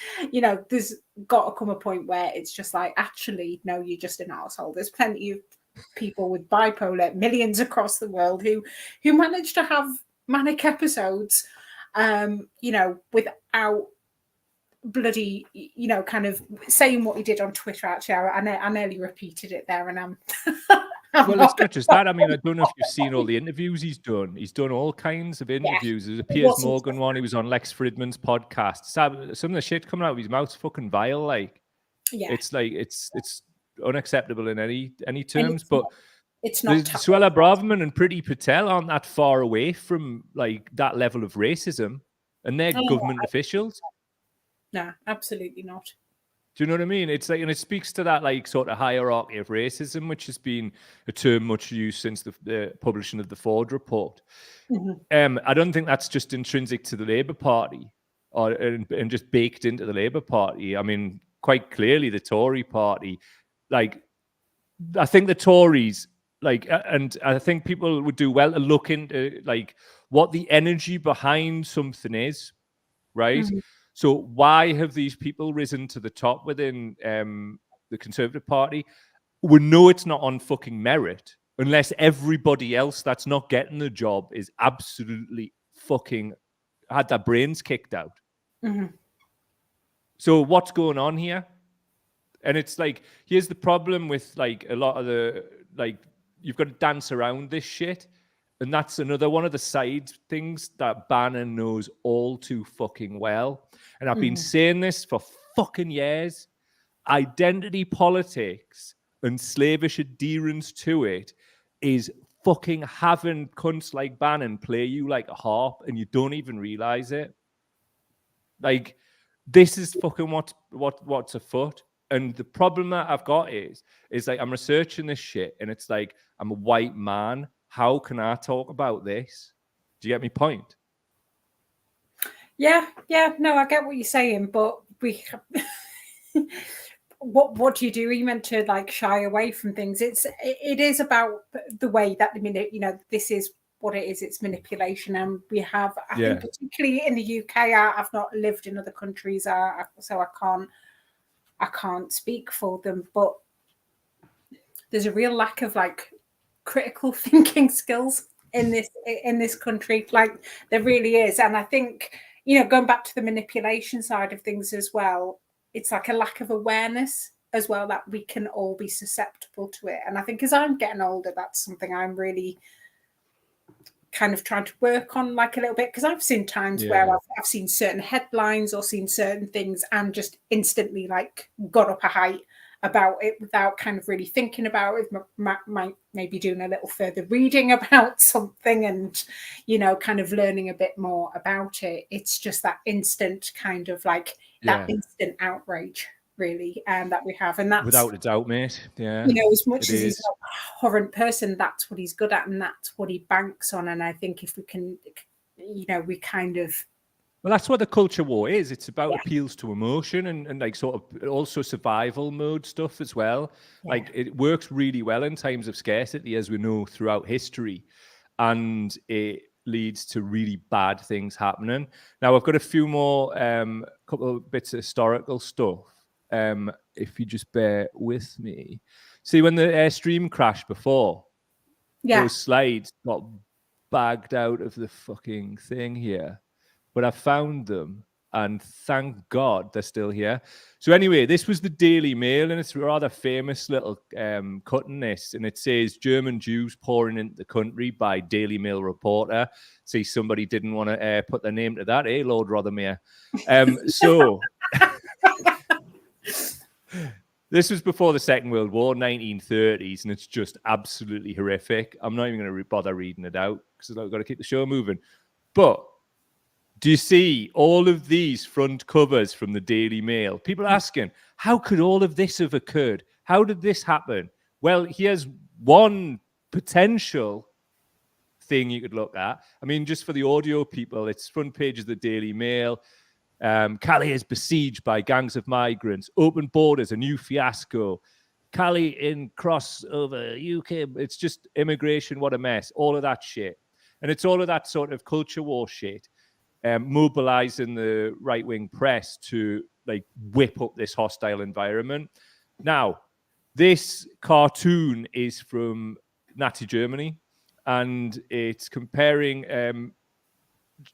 Speaker 2: there's got to come a point where it's just like, actually, no, you're just an arsehole. There's plenty of people with bipolar, millions across the world, who manage to have manic episodes, without bloody, kind of saying what he did on Twitter. Actually, I nearly repeated it there, and I'm.
Speaker 1: Well, it's not just that. I mean, I don't know if you've seen all the interviews he's done. He's done all kinds of interviews. There's a Piers Morgan one. He was on Lex Fridman's podcast. Some of the shit coming out of his mouth's fucking vile. Like, it's like it's unacceptable in any terms. But
Speaker 2: it's not.
Speaker 1: Suella Braverman and Priti Patel aren't that far away from like that level of racism, and they're government officials.
Speaker 2: No, absolutely not.
Speaker 1: Do you know what I mean? It's like, and it speaks to that like sort of hierarchy of racism, which has been a term much used since the publishing of the Ford report. I don't think that's just intrinsic to the Labour Party and just baked into the Labour Party. I mean, quite clearly the Tory Party, like, I think the Tories, like, and I think people would do well to look into like what the energy behind something is, right? So why have these people risen to the top within the Conservative Party? We know it's not on fucking merit, unless everybody else that's not getting the job is absolutely fucking had their brains kicked out.
Speaker 2: Mm-hmm.
Speaker 1: So what's going on here? And it's like, here's the problem with like a lot of the, like, you've got to dance around this shit. And that's another one of the side things that Bannon knows all too fucking well. And I've been saying this for fucking years. Identity politics and slavish adherence to it is fucking having cunts like Bannon play you like a harp and you don't even realize it. Like, this is fucking what's afoot. And the problem that I've got is like, I'm researching this shit and it's like, I'm a white man. How can I talk about this? Do you get my point?
Speaker 2: Yeah. No, I get what you're saying, but what do you do? Are you meant to like shy away from things? It is about the way that the minute, this is what it is. It's manipulation, and we have, I think, particularly in the UK. I've not lived in other countries, so I can't speak for them. But there's a real lack of like critical thinking skills in this country. Like, there really is, and I think, going back to the manipulation side of things as well, it's like a lack of awareness as well that we can all be susceptible to it. And I think as I'm getting older, that's something I'm really kind of trying to work on, like, a little bit, because I've seen times where I've seen certain headlines or seen certain things and just instantly like got up a height about it without kind of really thinking about it. Might maybe doing a little further reading about something and, kind of learning a bit more about it. It's just that instant kind of like that instant outrage, really, that we have. And that's
Speaker 1: without a doubt, mate. Yeah.
Speaker 2: As much as he's not a horrent person, that's what he's good at and that's what he banks on. And I think if we can, we kind of,
Speaker 1: well, that's what the culture war is. It's about appeals to emotion and like sort of also survival mode stuff as well. Yeah. Like, it works really well in times of scarcity, as we know throughout history. And it leads to really bad things happening. Now, I've got a few more, couple of bits of historical stuff. If you just bear with me. See, when the Airstream crashed before, those slides got bagged out of the fucking thing here. But I found them, and thank God they're still here. So anyway, this was the Daily Mail, and it's a rather famous little cut in this, and it says, German Jews pouring into the country by Daily Mail reporter. See, somebody didn't want to put their name to that, Lord Rothermere? So this was before the Second World War, 1930s, and it's just absolutely horrific. I'm not even going to bother reading it out because I've got to keep the show moving. But do you see all of these front covers from the Daily Mail? People asking, how could all of this have occurred? How did this happen? Well, here's one potential thing you could look at. I mean, just for the audio people, it's front page of the Daily Mail. Calais is besieged by gangs of migrants. Open borders, a new fiasco. Calais in crossover, UK. It's just immigration, what a mess. All of that shit. And it's all of that sort of culture war shit. Mobilizing the right-wing press to like whip up this hostile environment. Now, this cartoon is from Nazi Germany, and it's comparing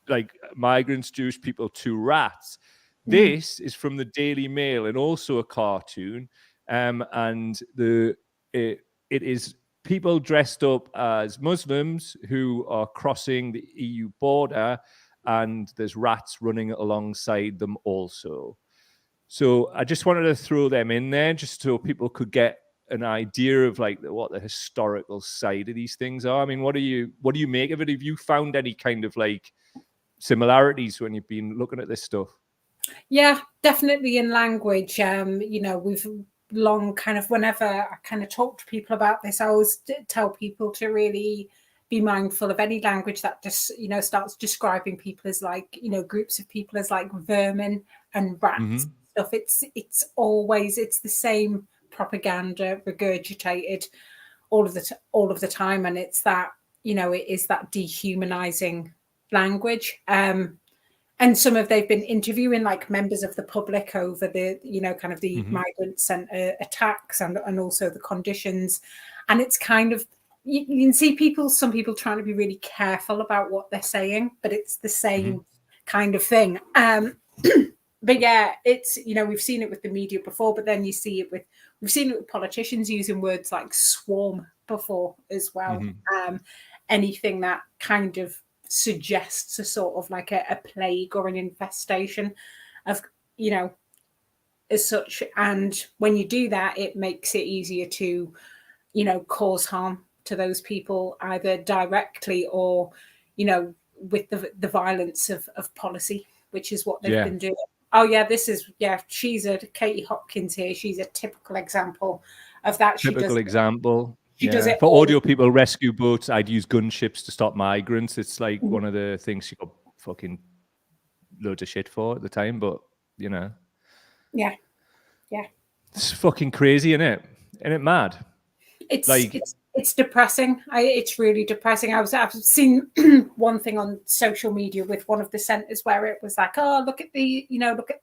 Speaker 1: like migrants, Jewish people to rats. This is from the Daily Mail and also a cartoon, and it is people dressed up as Muslims who are crossing the EU border, and there's rats running alongside them also. So I just wanted to throw them in there just so people could get an idea of like what the historical side of these things are. I mean, what do you make of it? Have you found any kind of like similarities when you've been looking at this stuff?
Speaker 2: Yeah, definitely in language. We've long kind of, whenever I kind of talk to people about this, I always tell people to really be mindful of any language that just, starts describing people as like, groups of people as like vermin and rats stuff. It's always the same propaganda regurgitated all of the time, and it's that, it is that dehumanizing language. And they've been interviewing like members of the public over the, kind of the migrant center attacks and also the conditions, and it's kind of you can see some people trying to be really careful about what they're saying, but it's the same kind of thing. But yeah, it's, we've seen it with the media before, but then we've seen it with politicians using words like swarm before as well. Anything that kind of suggests a sort of like a plague or an infestation of, as such. And when you do that, it makes it easier to, cause harm to those people, either directly or, with the violence of policy, which is what they've been doing. Oh yeah, Katie Hopkins here. She's a typical example of that.
Speaker 1: Typical example.
Speaker 2: She does it
Speaker 1: for audio people, rescue boats. I'd use gunships to stop migrants. It's like one of the things she got fucking loads of shit for at the time, but
Speaker 2: Yeah.
Speaker 1: It's fucking crazy, isn't it? Isn't it mad?
Speaker 2: It's depressing. It's really depressing. I've seen one thing on social media with one of the centres where it was like, oh, look at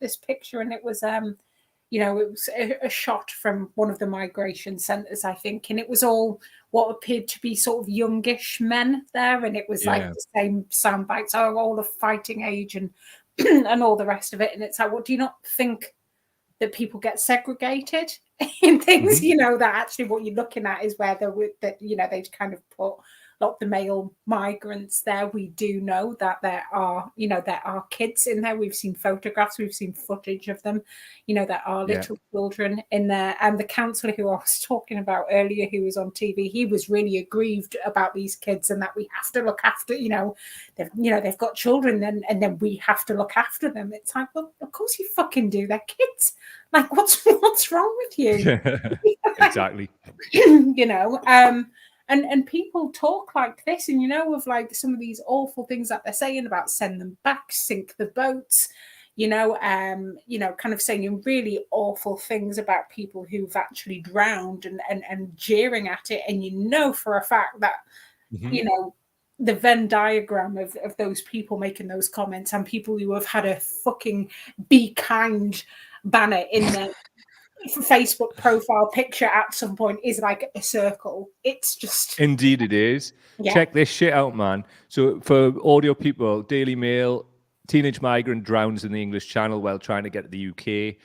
Speaker 2: this picture, and it was it was a shot from one of the migration centres, I think, and it was all what appeared to be sort of youngish men there, and it was like the same sound bites, all of fighting age and and all the rest of it, and it's like, well, do you not think that people get segregated in things, that actually what you're looking at is where they've kind of put a lot of the male migrants there. We do know that there are kids in there. We've seen photographs, we've seen footage of them, there are little children in there. And the counsellor who I was talking about earlier, who was on TV, he was really aggrieved about these kids and that we have to look after, they've got children and then we have to look after them. It's like, well, of course you fucking do. They're kids. Like, what's wrong with you?
Speaker 1: Exactly.
Speaker 2: And people talk like this, and of like some of these awful things that they're saying about send them back, sink the boats, kind of saying really awful things about people who've actually drowned and jeering at it. And for a fact that, the Venn diagram of those people making those comments and people who have had a fucking be kind banner in their Facebook profile picture at some point is like a circle. It's just...
Speaker 1: Indeed it is. Check this shit out, man. So for audio people, Daily Mail, teenage migrant drowns in the English Channel while trying to get to the UK.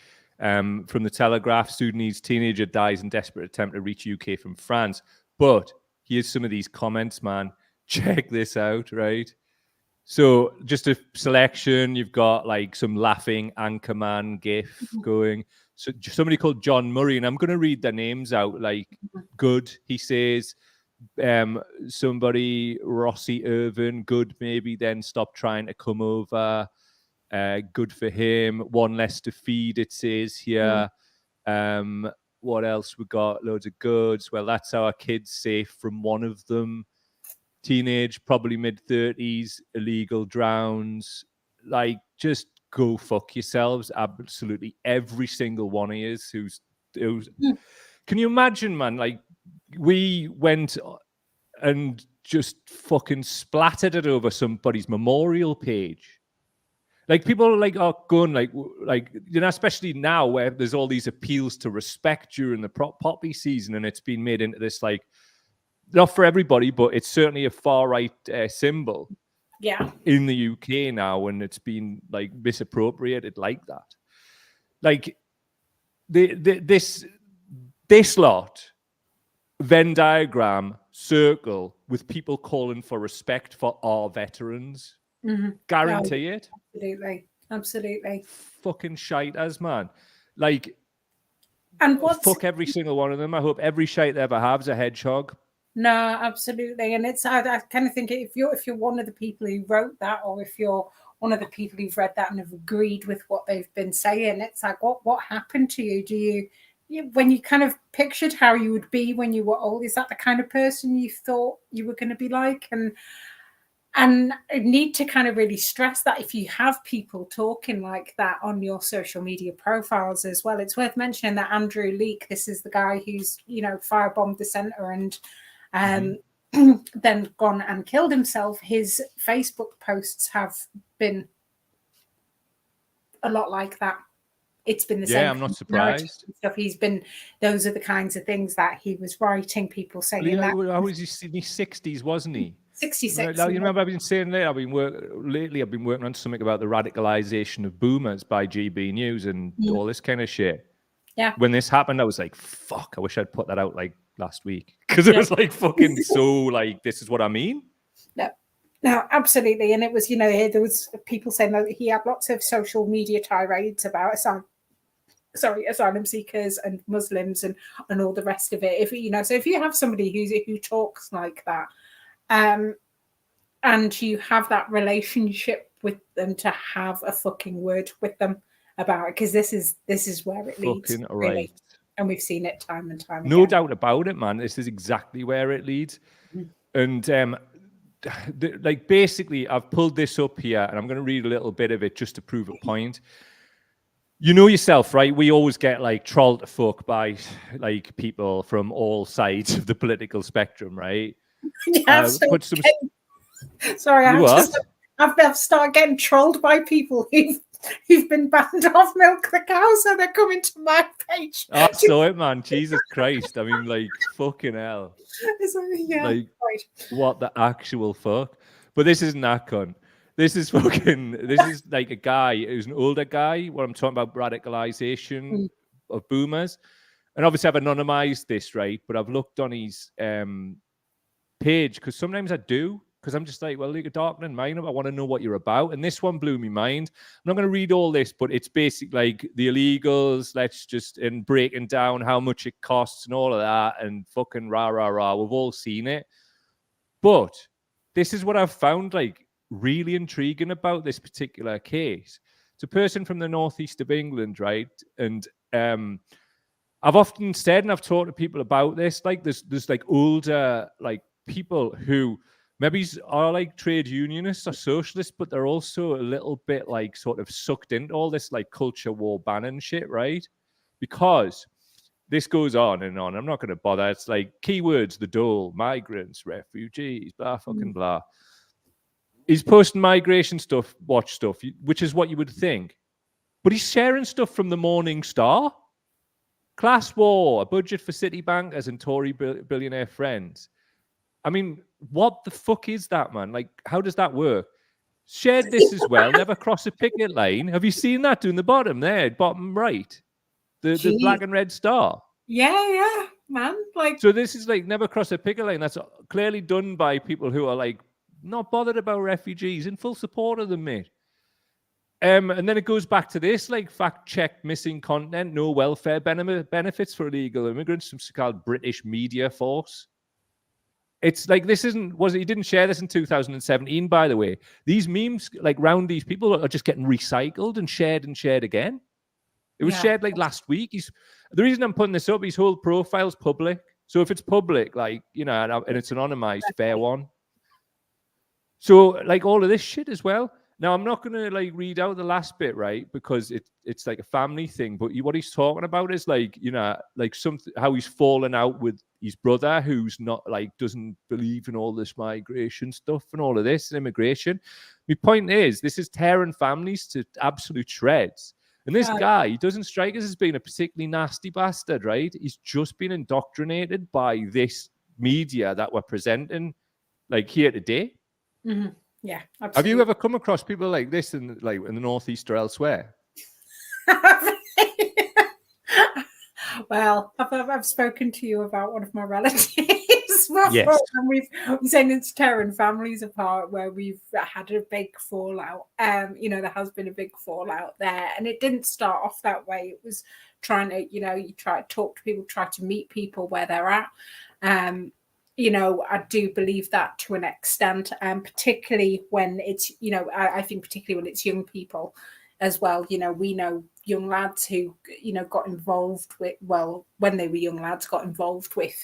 Speaker 1: From the Telegraph, Sudanese teenager dies in desperate attempt to reach UK from France. But here's some of these comments, man. Check this out, right? So just a selection, you've got like some laughing Anchorman gif going. So somebody called John Murray, and I'm going to read their names out. Like, good, he says. Somebody, Rossi Irvin, good, maybe then stop trying to come over. Good for him. One less to feed, it says here. What else we got? Loads of goods. Well, that's our kids safe from one of them. Teenage, probably mid-30s, illegal drowns. Like, just go fuck yourselves. Absolutely every single one of you who's Can you imagine, man? Like, we went and just fucking splattered it over somebody's memorial page. Like, people are like, oh, going like especially now where there's all these appeals to respect during the poppy season, and it's been made into this, like, not for everybody, but it's certainly a far-right symbol.
Speaker 2: Yeah.
Speaker 1: In the UK now, and it's been like misappropriated like that. Like this lot, Venn diagram, circle with people calling for respect for our veterans. Guarantee it.
Speaker 2: Absolutely.
Speaker 1: Fucking shite as, man. Like,
Speaker 2: and
Speaker 1: fuck every single one of them. I hope every shite they ever have is a hedgehog.
Speaker 2: No, absolutely. And it's I kind of think if you're one of the people who wrote that, or if you're one of the people who've read that and have agreed with what they've been saying, it's like, what happened to you? Do you when you kind of pictured how you would be when you were old, is that the kind of person you thought you were going to be like? And I need to kind of really stress that if you have people talking like that on your social media profiles as well, it's worth mentioning that Andrew Leake, this is the guy who's, firebombed the centre and then gone and killed himself. His Facebook posts have been a lot like that. it's been the same.
Speaker 1: Yeah, I'm not surprised.
Speaker 2: Stuff. Those are the kinds of things that he was writing. People saying that.
Speaker 1: How was he in his 60s, wasn't he?
Speaker 2: 66.
Speaker 1: Now, you remember I've been saying that I've been working on something about the radicalisation of boomers by GB News and all this kind of shit.
Speaker 2: Yeah.
Speaker 1: When this happened, I was like, fuck, I wish I'd put that out like last week. Because it was like fucking so like, this is what I mean.
Speaker 2: No, absolutely. And it was, there was people saying that he had lots of social media tirades about asylum seekers and Muslims and all the rest of it. So if you have somebody who talks like that, and you have that relationship with them, to have a fucking word with them about it, because this is where it leads.
Speaker 1: Fucking
Speaker 2: really.
Speaker 1: right.
Speaker 2: And we've seen it time and time again.
Speaker 1: No doubt about it, man. This is exactly where it leads. And like basically, I've pulled this up here, and I'm going to read a little bit of it just to prove a point. You know yourself, right? We always get like trolled to fuck by like people from all sides of the political spectrum, right?
Speaker 2: Yeah, I've started getting trolled by people who've been banned off Milk the Cow, so they're coming to my page.
Speaker 1: I saw it, man. Jesus Christ. I mean, like, fucking hell. What the actual fuck? But this isn't that cunt. This is like a guy who's an older guy, what I'm talking about, radicalisation of boomers. And obviously I've anonymized this, right? But I've looked on his page, because sometimes I do, because I'm just like, well, you could darken mine up. I want to know what you're about. And this one blew me mind. I'm not going to read all this, but it's basically like the illegals, and breaking down how much it costs and all of that, and fucking rah, rah, rah. We've all seen it. But this is what I've found like really intriguing about this particular case. It's a person from the northeast of England, right? And I've often said, and I've talked to people about this, like there's like older like people who maybe are like trade unionists or socialists, but they're also a little bit like sort of sucked into all this like culture war banning shit, right? Because this goes on and on. I'm not going to bother. It's like keywords, the dole, migrants, refugees, blah, fucking blah. He's posting migration stuff, watch stuff, which is what you would think. But he's sharing stuff from the Morning Star. Class war, a budget for city bankers and Tory billionaire friends. I mean, what the fuck is that, man? Like, how does that work? Shared this as well. Never cross a picket line. Have you seen that doing the bottom there, bottom right? The black and red star.
Speaker 2: Yeah, man. Like,
Speaker 1: so this is like never cross a picket line. That's clearly done by people who are like not bothered about refugees, in full support of them, mate. And then it goes back to this, like fact check missing content, no welfare benefits for illegal immigrants, some so-called British media force. It's like he didn't share this in 2017, by the way. These memes, like round these people, are just getting recycled and shared again. It was shared like last week. The reason I'm putting this up, his whole profile's public. So if it's public, like, and it's anonymized, fair one. So like all of this shit as well. Now, I'm not going to like read out the last bit, right? Because it's like a family thing. But what he's talking about is like, like how he's fallen out with his brother, who's not like, doesn't believe in all this migration stuff and all of this and immigration. My point is, this is tearing families to absolute shreds. And this guy, he doesn't strike us as being a particularly nasty bastard, right? He's just been indoctrinated by this media that we're presenting like here today.
Speaker 2: Mm-hmm. Yeah, absolutely.
Speaker 1: Have you ever come across people like this in the Northeast or elsewhere?
Speaker 2: Well, I've spoken to you about one of my relatives before,
Speaker 1: yes.
Speaker 2: And we've saying it's tearing families apart, where we've had a big fallout. There has been a big fallout there, and it didn't start off that way. It was trying to, you try to talk to people, try to meet people where they're at. I do believe that to an extent, particularly when it's, I think particularly when it's young people as well. We know young lads who, got involved with, when they were young lads, got involved with,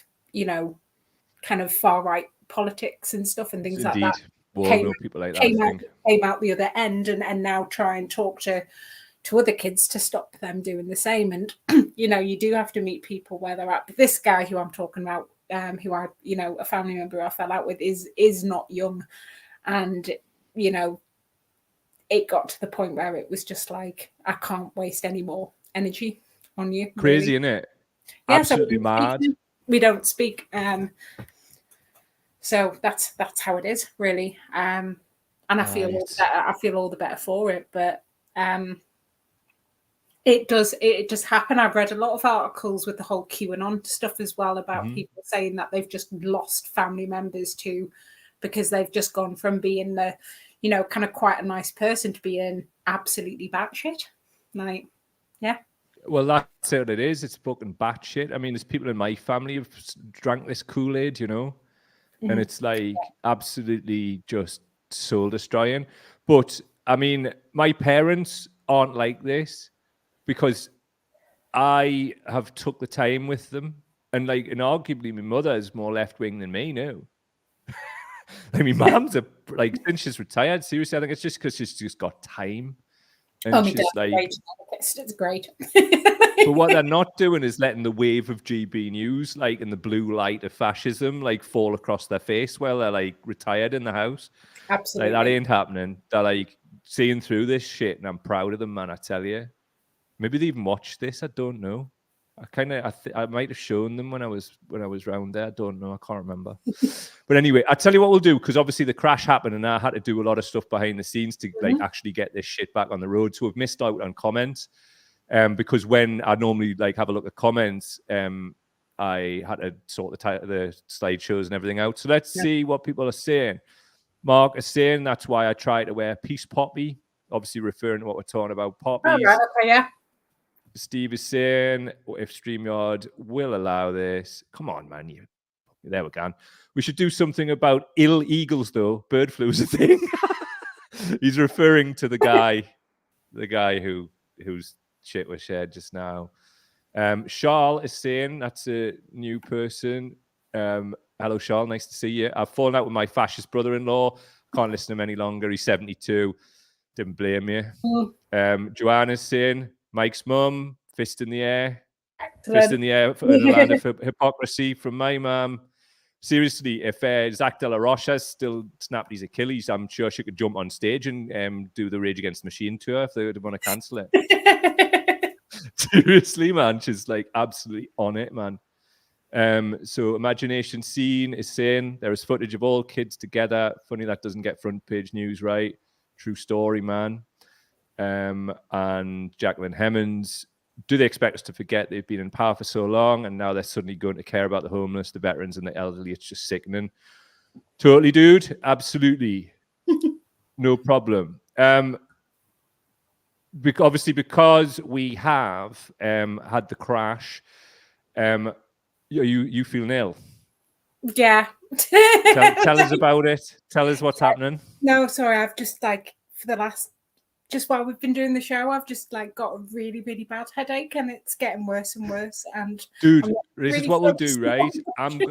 Speaker 2: kind of far right politics and stuff and things like that. Came out the other end and now try and talk to other kids to stop them doing the same. And, you do have to meet people where they're at. But this guy who I'm talking about, who I, a family member I fell out with is not young. And, it got to the point where it was just like, I can't waste any more energy on you.
Speaker 1: Crazy,
Speaker 2: really.
Speaker 1: isn't it?
Speaker 2: Yeah,
Speaker 1: Absolutely
Speaker 2: so
Speaker 1: mad.
Speaker 2: We don't speak. So that's how it is, really. And I feel all the better. I feel all the better for it. But it does happen. I've read a lot of articles with the whole QAnon stuff as well about people saying that they've just lost family members too, because they've just gone from being the, kind of quite a nice person to being absolutely batshit. Like, yeah.
Speaker 1: Well, that's what it is. It's fucking batshit. I mean, there's people in my family who've drank this Kool-Aid, and it's like absolutely just soul destroying. But I mean, my parents aren't like this because I have took the time with them, and arguably my mother is more left-wing than me now. I mean, mom's since she's retired, seriously, I think it's just because she's just got time. And she's
Speaker 2: great. It's great.
Speaker 1: But what they're not doing is letting the wave of GB news, in the blue light of fascism, fall across their face while they're retired in the house.
Speaker 2: Absolutely.
Speaker 1: That ain't happening. They're seeing through this shit, and I'm proud of them, man. I tell you. Maybe they even watched this. I don't know. I might have shown them when I was round there. I don't know. I can't remember. But anyway, I'll tell you what we'll do, because obviously the crash happened and I had to do a lot of stuff behind the scenes to actually get this shit back on the road. So we've missed out on comments. Because when I normally have a look at comments, I had to sort the slideshows and everything out. So let's see what people are saying. Mark is saying that's why I try to wear peace poppy, obviously referring to what we're talking about, poppies.
Speaker 2: Oh, right, okay, yeah.
Speaker 1: Steve is saying, if StreamYard will allow this, come on, man, there we go. We should do something about ill eagles, though. Bird flu is a thing. He's referring to the guy whose shit was shared just now. Charles is saying that's a new person. Hello, Charles. Nice to see you. I've fallen out with my fascist brother-in-law. Can't listen to him any longer. He's 72. Didn't blame you. Joanna's saying, Mike's mum, fist in the air. Fist in the air for the land of hypocrisy from my mum. Seriously, if Zach De La Rocha still snapped his Achilles, I'm sure she could jump on stage and do the Rage Against the Machine tour if they would want to cancel it. Seriously, man, she's absolutely on it, man. So Imagination Scene is saying there is footage of all kids together. Funny that doesn't get front page news, right? True story, man. And Jacqueline Hemmons, do they expect us to forget they've been in power for so long and now they're suddenly going to care about the homeless, the veterans, and the elderly? It's just sickening. Totally, dude. Absolutely. No problem. Obviously, because we have had the crash, you feeling ill?
Speaker 2: Yeah.
Speaker 1: Tell us about it. Tell us what's happening.
Speaker 2: No, sorry. I've just for the last, just while we've been doing the show, I've just got a really, really bad headache, and it's getting worse and worse. And
Speaker 1: dude, this is what we'll do, right?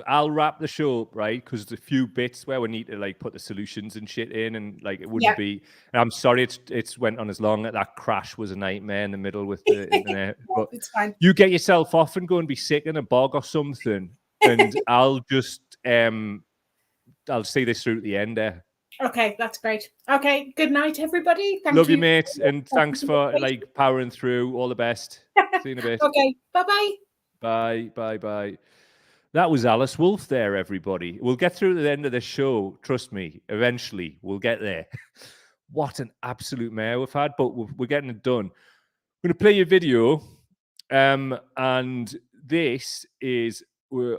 Speaker 1: I'll wrap the show up, right? Because there's a few bits where we need to put the solutions and shit in, and it wouldn't be. And I'm sorry, it's went on as long. That crash was a nightmare in the middle with the internet. But
Speaker 2: it's fine.
Speaker 1: You get yourself off and go and be sick in a bog or something, and I'll just I'll see this through at the end there.
Speaker 2: Okay, that's great. Okay, good night, everybody.
Speaker 1: Love you, mate, and thanks for powering through. All the best. See you in a bit.
Speaker 2: Okay, bye-bye.
Speaker 1: Bye. That was Alice Wolf there, everybody. We'll get through to the end of the show. Trust me, eventually we'll get there. What an absolute mare we've had, but we're getting it done. I'm going to play you a video, and this is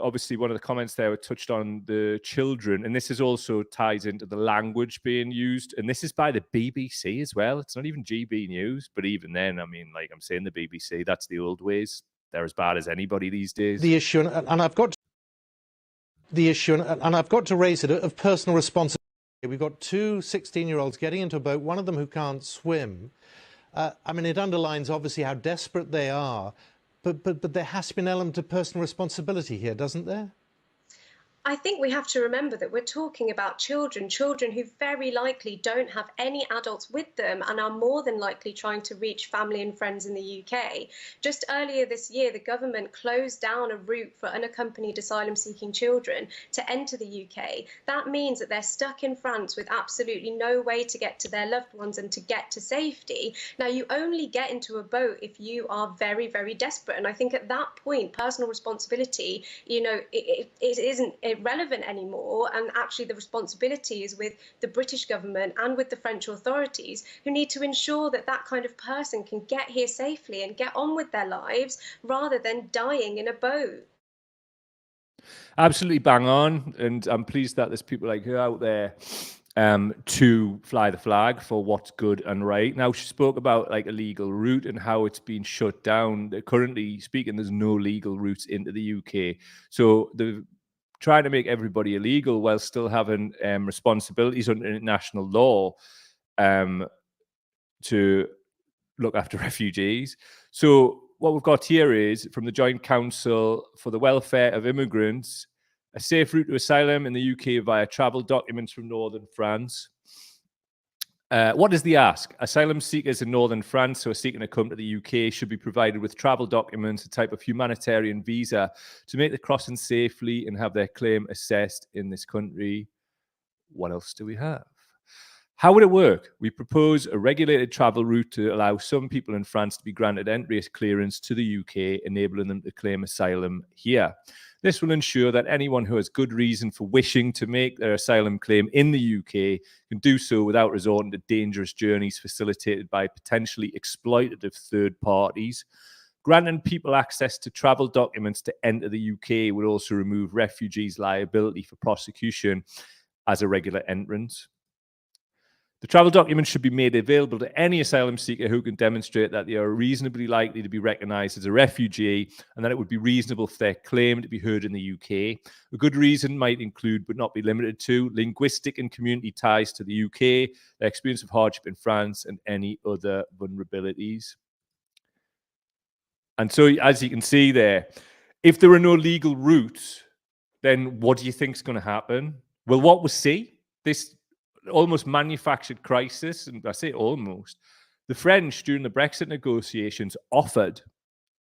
Speaker 1: obviously one of the comments there touched on the children, and this is also ties into the language being used, and this is by the BBC as well. It's not even GB News, but even then, I mean, I'm saying the BBC, that's the old ways. They're as bad as anybody these days.
Speaker 10: The issue, and I've got to raise it, of personal responsibility. We've got two 16-year-olds getting into a boat, one of them who can't swim. I mean, it underlines obviously how desperate they are. But there has to be an element of personal responsibility here, doesn't there?
Speaker 11: I think we have to remember that we're talking about children who very likely don't have any adults with them and are more than likely trying to reach family and friends in the UK. Just earlier this year, the government closed down a route for unaccompanied asylum-seeking children to enter the UK. That means that they're stuck in France with absolutely no way to get to their loved ones and to get to safety. Now, you only get into a boat if you are very, very desperate. And I think at that point, personal responsibility, it isn't irrelevant anymore, and actually the responsibility is with the British government and with the French authorities, who need to ensure that that kind of person can get here safely and get on with their lives rather than dying in a boat.
Speaker 1: Absolutely bang on, and I'm pleased that there's people like her out there to fly the flag for what's good and right. Now, she spoke about like a legal route and how it's been shut down. Currently speaking, there's no legal routes into the UK, so the trying to make everybody illegal while still having responsibilities under international law to look after refugees. So what we've got here is from the Joint Council for the Welfare of Immigrants, a safe route to asylum in the UK via travel documents from northern France. What is the ask? Asylum seekers in northern France who are seeking to come to the UK should be provided with travel documents, a type of humanitarian visa, to make the crossing safely and have their claim assessed in this country. What else do we have? How would it work? We propose a regulated travel route to allow some people in France to be granted entry clearance to the UK, enabling them to claim asylum here. This will ensure that anyone who has good reason for wishing to make their asylum claim in the UK can do so without resorting to dangerous journeys facilitated by potentially exploitative third parties. Granting people access to travel documents to enter the UK would also remove refugees' liability for prosecution as a regular entrant. The travel documents should be made available to any asylum seeker who can demonstrate that they are reasonably likely to be recognised as a refugee and that it would be reasonable for their claim to be heard in the UK. A good reason might include, but not be limited to, linguistic and community ties to the UK, their experience of hardship in France, and any other vulnerabilities. And so, as you can see there, if there are no legal routes, then what do you think is going to happen? Well, what we see, this almost manufactured crisis, and I say almost, the French during the Brexit negotiations offered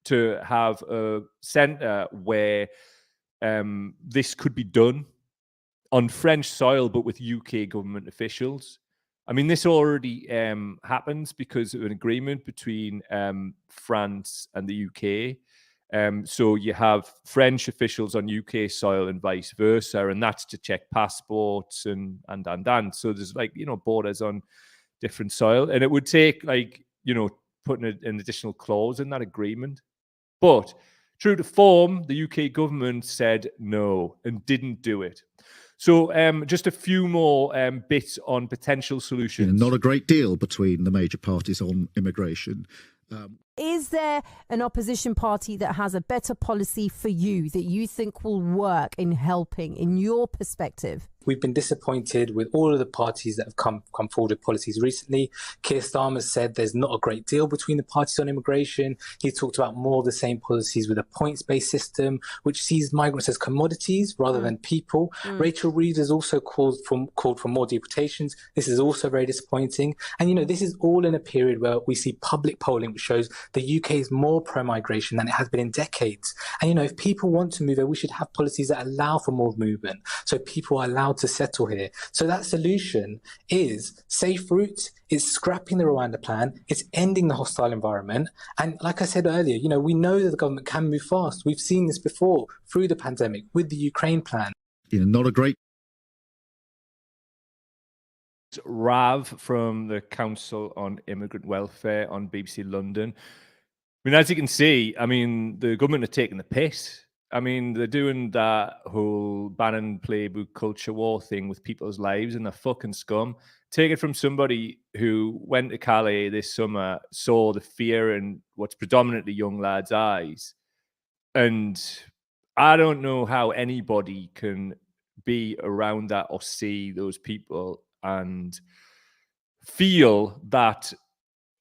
Speaker 1: to have a centre where this could be done on French soil, but with UK government officials. I mean, this already happens because of an agreement between France and the UK. So you have French officials on UK soil and vice versa, and that's to check passports and. So there's borders on different soil, and it would take putting an additional clause in that agreement. But true to form, the UK government said no and didn't do it. So just a few more bits on potential solutions.
Speaker 12: Not a great deal between the major parties on immigration.
Speaker 13: Is there an opposition party that has a better policy for you that you think will work in helping, in your perspective?
Speaker 14: We've been disappointed with all of the parties that have come forward with policies recently. Keir Starmer said there's not a great deal between the parties on immigration. He talked about more of the same policies with a points-based system, which sees migrants as commodities rather than people. Rachel Reid has also called for more deportations. This is also very disappointing. And, this is all in a period where we see public polling which shows the UK is more pro-migration than it has been in decades. And, if people want to move here, we should have policies that allow for more movement, so people are allowed to settle here. So that solution is safe routes, it's scrapping the Rwanda plan, it's ending the hostile environment. And like I said earlier, we know that the government can move fast. We've seen this before through the pandemic with the Ukraine plan.
Speaker 12: Not a great...
Speaker 1: Rav from the Council on Immigrant Welfare on BBC London. I mean, as you can see, the government are taking the piss. They're doing that whole Bannon playbook culture war thing with people's lives, and they're fucking scum. Take it from somebody who went to Calais this summer, saw the fear in what's predominantly young lads' eyes. And I don't know how anybody can be around that or see those people and feel that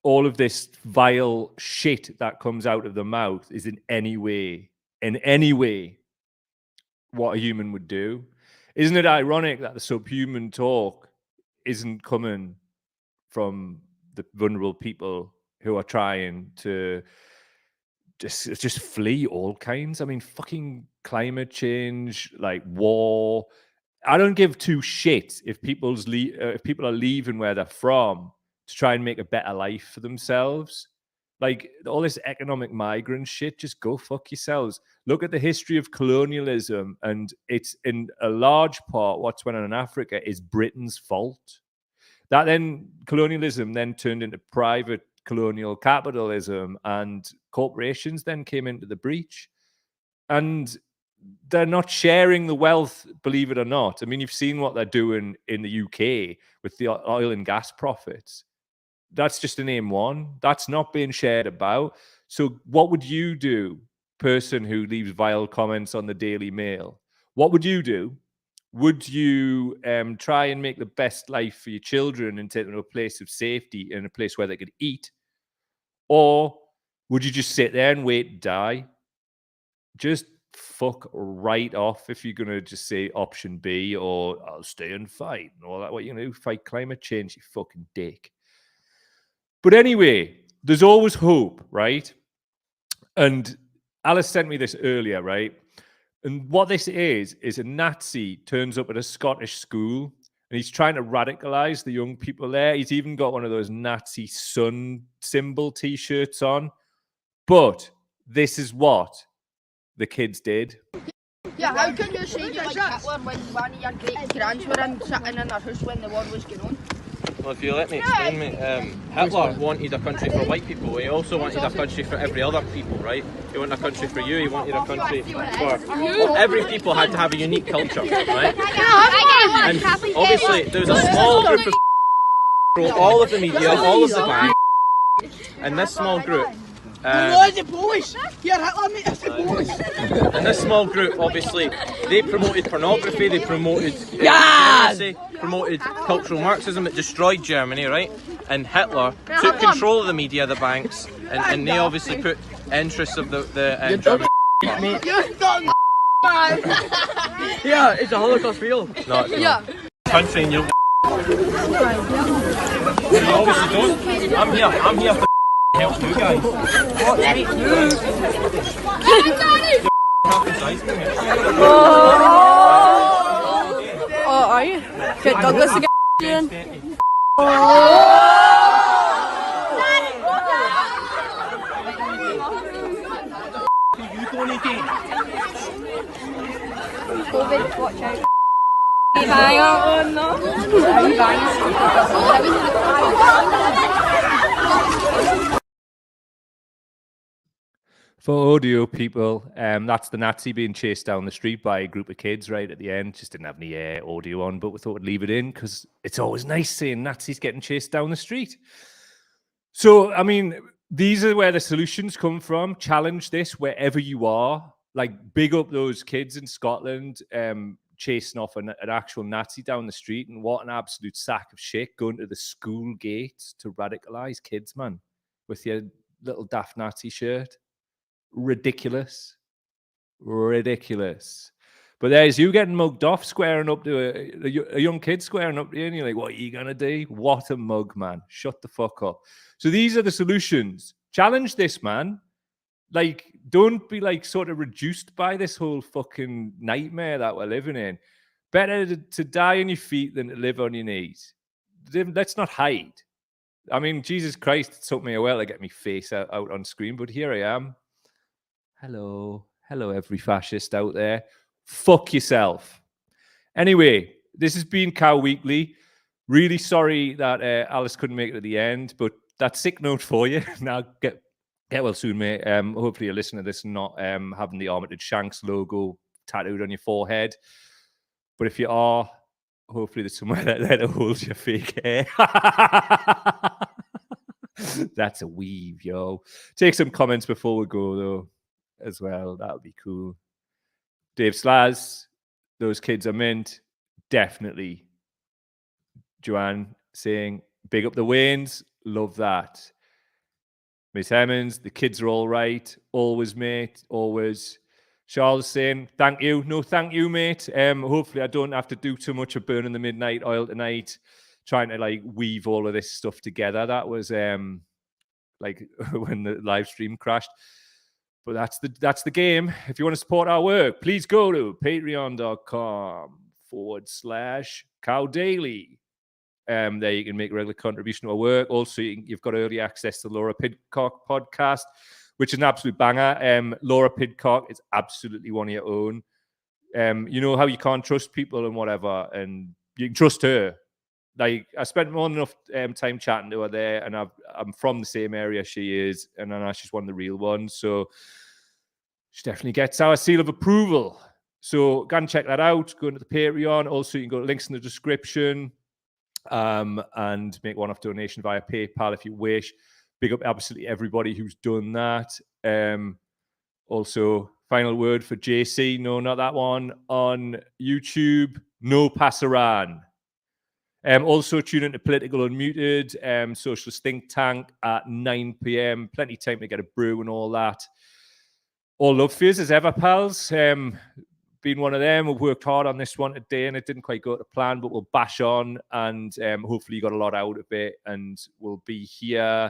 Speaker 1: all of this vile shit that comes out of the mouth is in any way what a human would do. Isn't it ironic that the subhuman talk isn't coming from the vulnerable people who are trying to just flee all kinds? I mean, fucking climate change, like war. I don't give two shits if if people are leaving where they're from to try and make a better life for themselves. Like all this economic migrant shit, just go fuck yourselves. Look at the history of colonialism, and it's in a large part what's went on in Africa is Britain's fault. That then colonialism then turned into private colonial capitalism, and corporations then came into the breach. And they're not sharing the wealth, believe it or not. I mean, you've seen what they're doing in the UK with the oil and gas profits. That's just to name one. That's not being shared about. So what would you do, person who leaves vile comments on the Daily Mail? What would you do? Would you try and make the best life for your children and take them to a place of safety and a place where they could eat? Or would you just sit there and wait to die? Just fuck right off if you're going to just say option B, or I'll stay and fight and all that. What you going to do? Fight climate change, you fucking dick. But anyway, there's always hope, right? And Alice sent me this earlier, right? And what this is a Nazi turns up at a Scottish school and he's trying to radicalize the young people there. He's even got one of those Nazi sun symbol t-shirts on. But this is what the kids did.
Speaker 15: Yeah, how can you say you like Hitler when one of your great-grands were sitting in their house when the war was going on?
Speaker 16: Well, if you let me explain, mate, Hitler wanted a country for white people. He also wanted a country for every other people, right? He wanted a country for you, he wanted a country for... Well, every people had to have a unique culture, right? And obviously, there was a small group of control all of the media, all of the banks, and this small group...
Speaker 15: Polish! You're Hitler, mate, it's the Polish!
Speaker 16: And this small group, obviously, they promoted pornography, they promoted promoted cultural Marxism. It destroyed Germany, right? And Hitler took control of the media, the banks, and they obviously put interests of the German...
Speaker 15: You're done, man!
Speaker 16: Yeah, it's a Holocaust for you. No, it's not. Country and you... You obviously don't. I'm here to help you guys.
Speaker 15: Oh, are you? Get Douglas again. COVID, watch out.
Speaker 1: For audio people, that's the Nazi being chased down the street by a group of kids right at the end. Just didn't have any audio on, but we thought we'd leave it in because it's always nice seeing Nazis getting chased down the street. So, I mean, these are where the solutions come from. Challenge this wherever you are. Like, big up those kids in Scotland chasing off an actual Nazi down the street. And what an absolute sack of shit going to the school gate to radicalize kids, man, with your little daft Nazi shirt. Ridiculous. But there's you getting mugged off, squaring up to a young kid squaring up to you, and you're like, what are you gonna do? What a mug, man. Shut the fuck up. So these are the solutions. Challenge this, man. Like, don't be like sort of reduced by this whole fucking nightmare that we're living in. Better to die on your feet than to live on your knees. Let's not hide. I mean, Jesus Christ, it took me a while to get my face out on screen, but here I am. Hello, every fascist out there. Fuck yourself. Anyway, this has been Cow Weekly. Really sorry that Alice couldn't make it at the end, but that's sick note for you. Now get well soon, mate. Hopefully you're listening to this and not having the Armitage Shanks logo tattooed on your forehead. But if you are, hopefully there's somewhere there to hold your fake hair. That's a weave, yo. Take some comments before we go, though, as well. That would be cool. Dave Slaz, those kids are mint. Definitely. Joanne saying, big up the Waynes. Love that. Miss Emmons, the kids are all right. Always, mate. Always. Charles saying, thank you. No, thank you, mate. Hopefully I don't have to do too much of burning the midnight oil tonight, trying to like weave all of this stuff together. That was like when the live stream crashed. But that's the game. If you want to support our work, please go to patreon.com/Cow Daily. There you can make a regular contribution to our work. Also, you've got early access to Laura Pidcock podcast, which is an absolute banger. Laura Pidcock is absolutely one of your own. You know how you can't trust people and whatever, and you can trust her. Like, I spent more than enough time chatting to her there, and I'm from the same area she is, and I know she's one of the real ones. So she definitely gets our seal of approval. So go and check that out. Go into the Patreon. Also, you can go to links in the description and make one-off donation via PayPal if you wish. Big up absolutely everybody who's done that. Also, final word for JC. No, not that one. On YouTube, no Passaran. Also, tune into Political Unmuted, Socialist Think Tank at 9 p.m. Plenty of time to get a brew and all that. All love for you as ever, pals. Been one of them. We've worked hard on this one today, and it didn't quite go to plan, but we'll bash on, and hopefully you got a lot out of it, and we'll be here.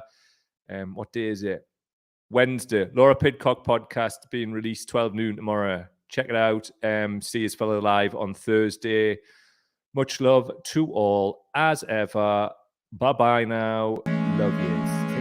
Speaker 1: What day is it? Wednesday. Laura Pidcock podcast being released 12 noon tomorrow. Check it out. See us fellow live on Thursday. Much love to all as ever. Bye-bye now. Love yous.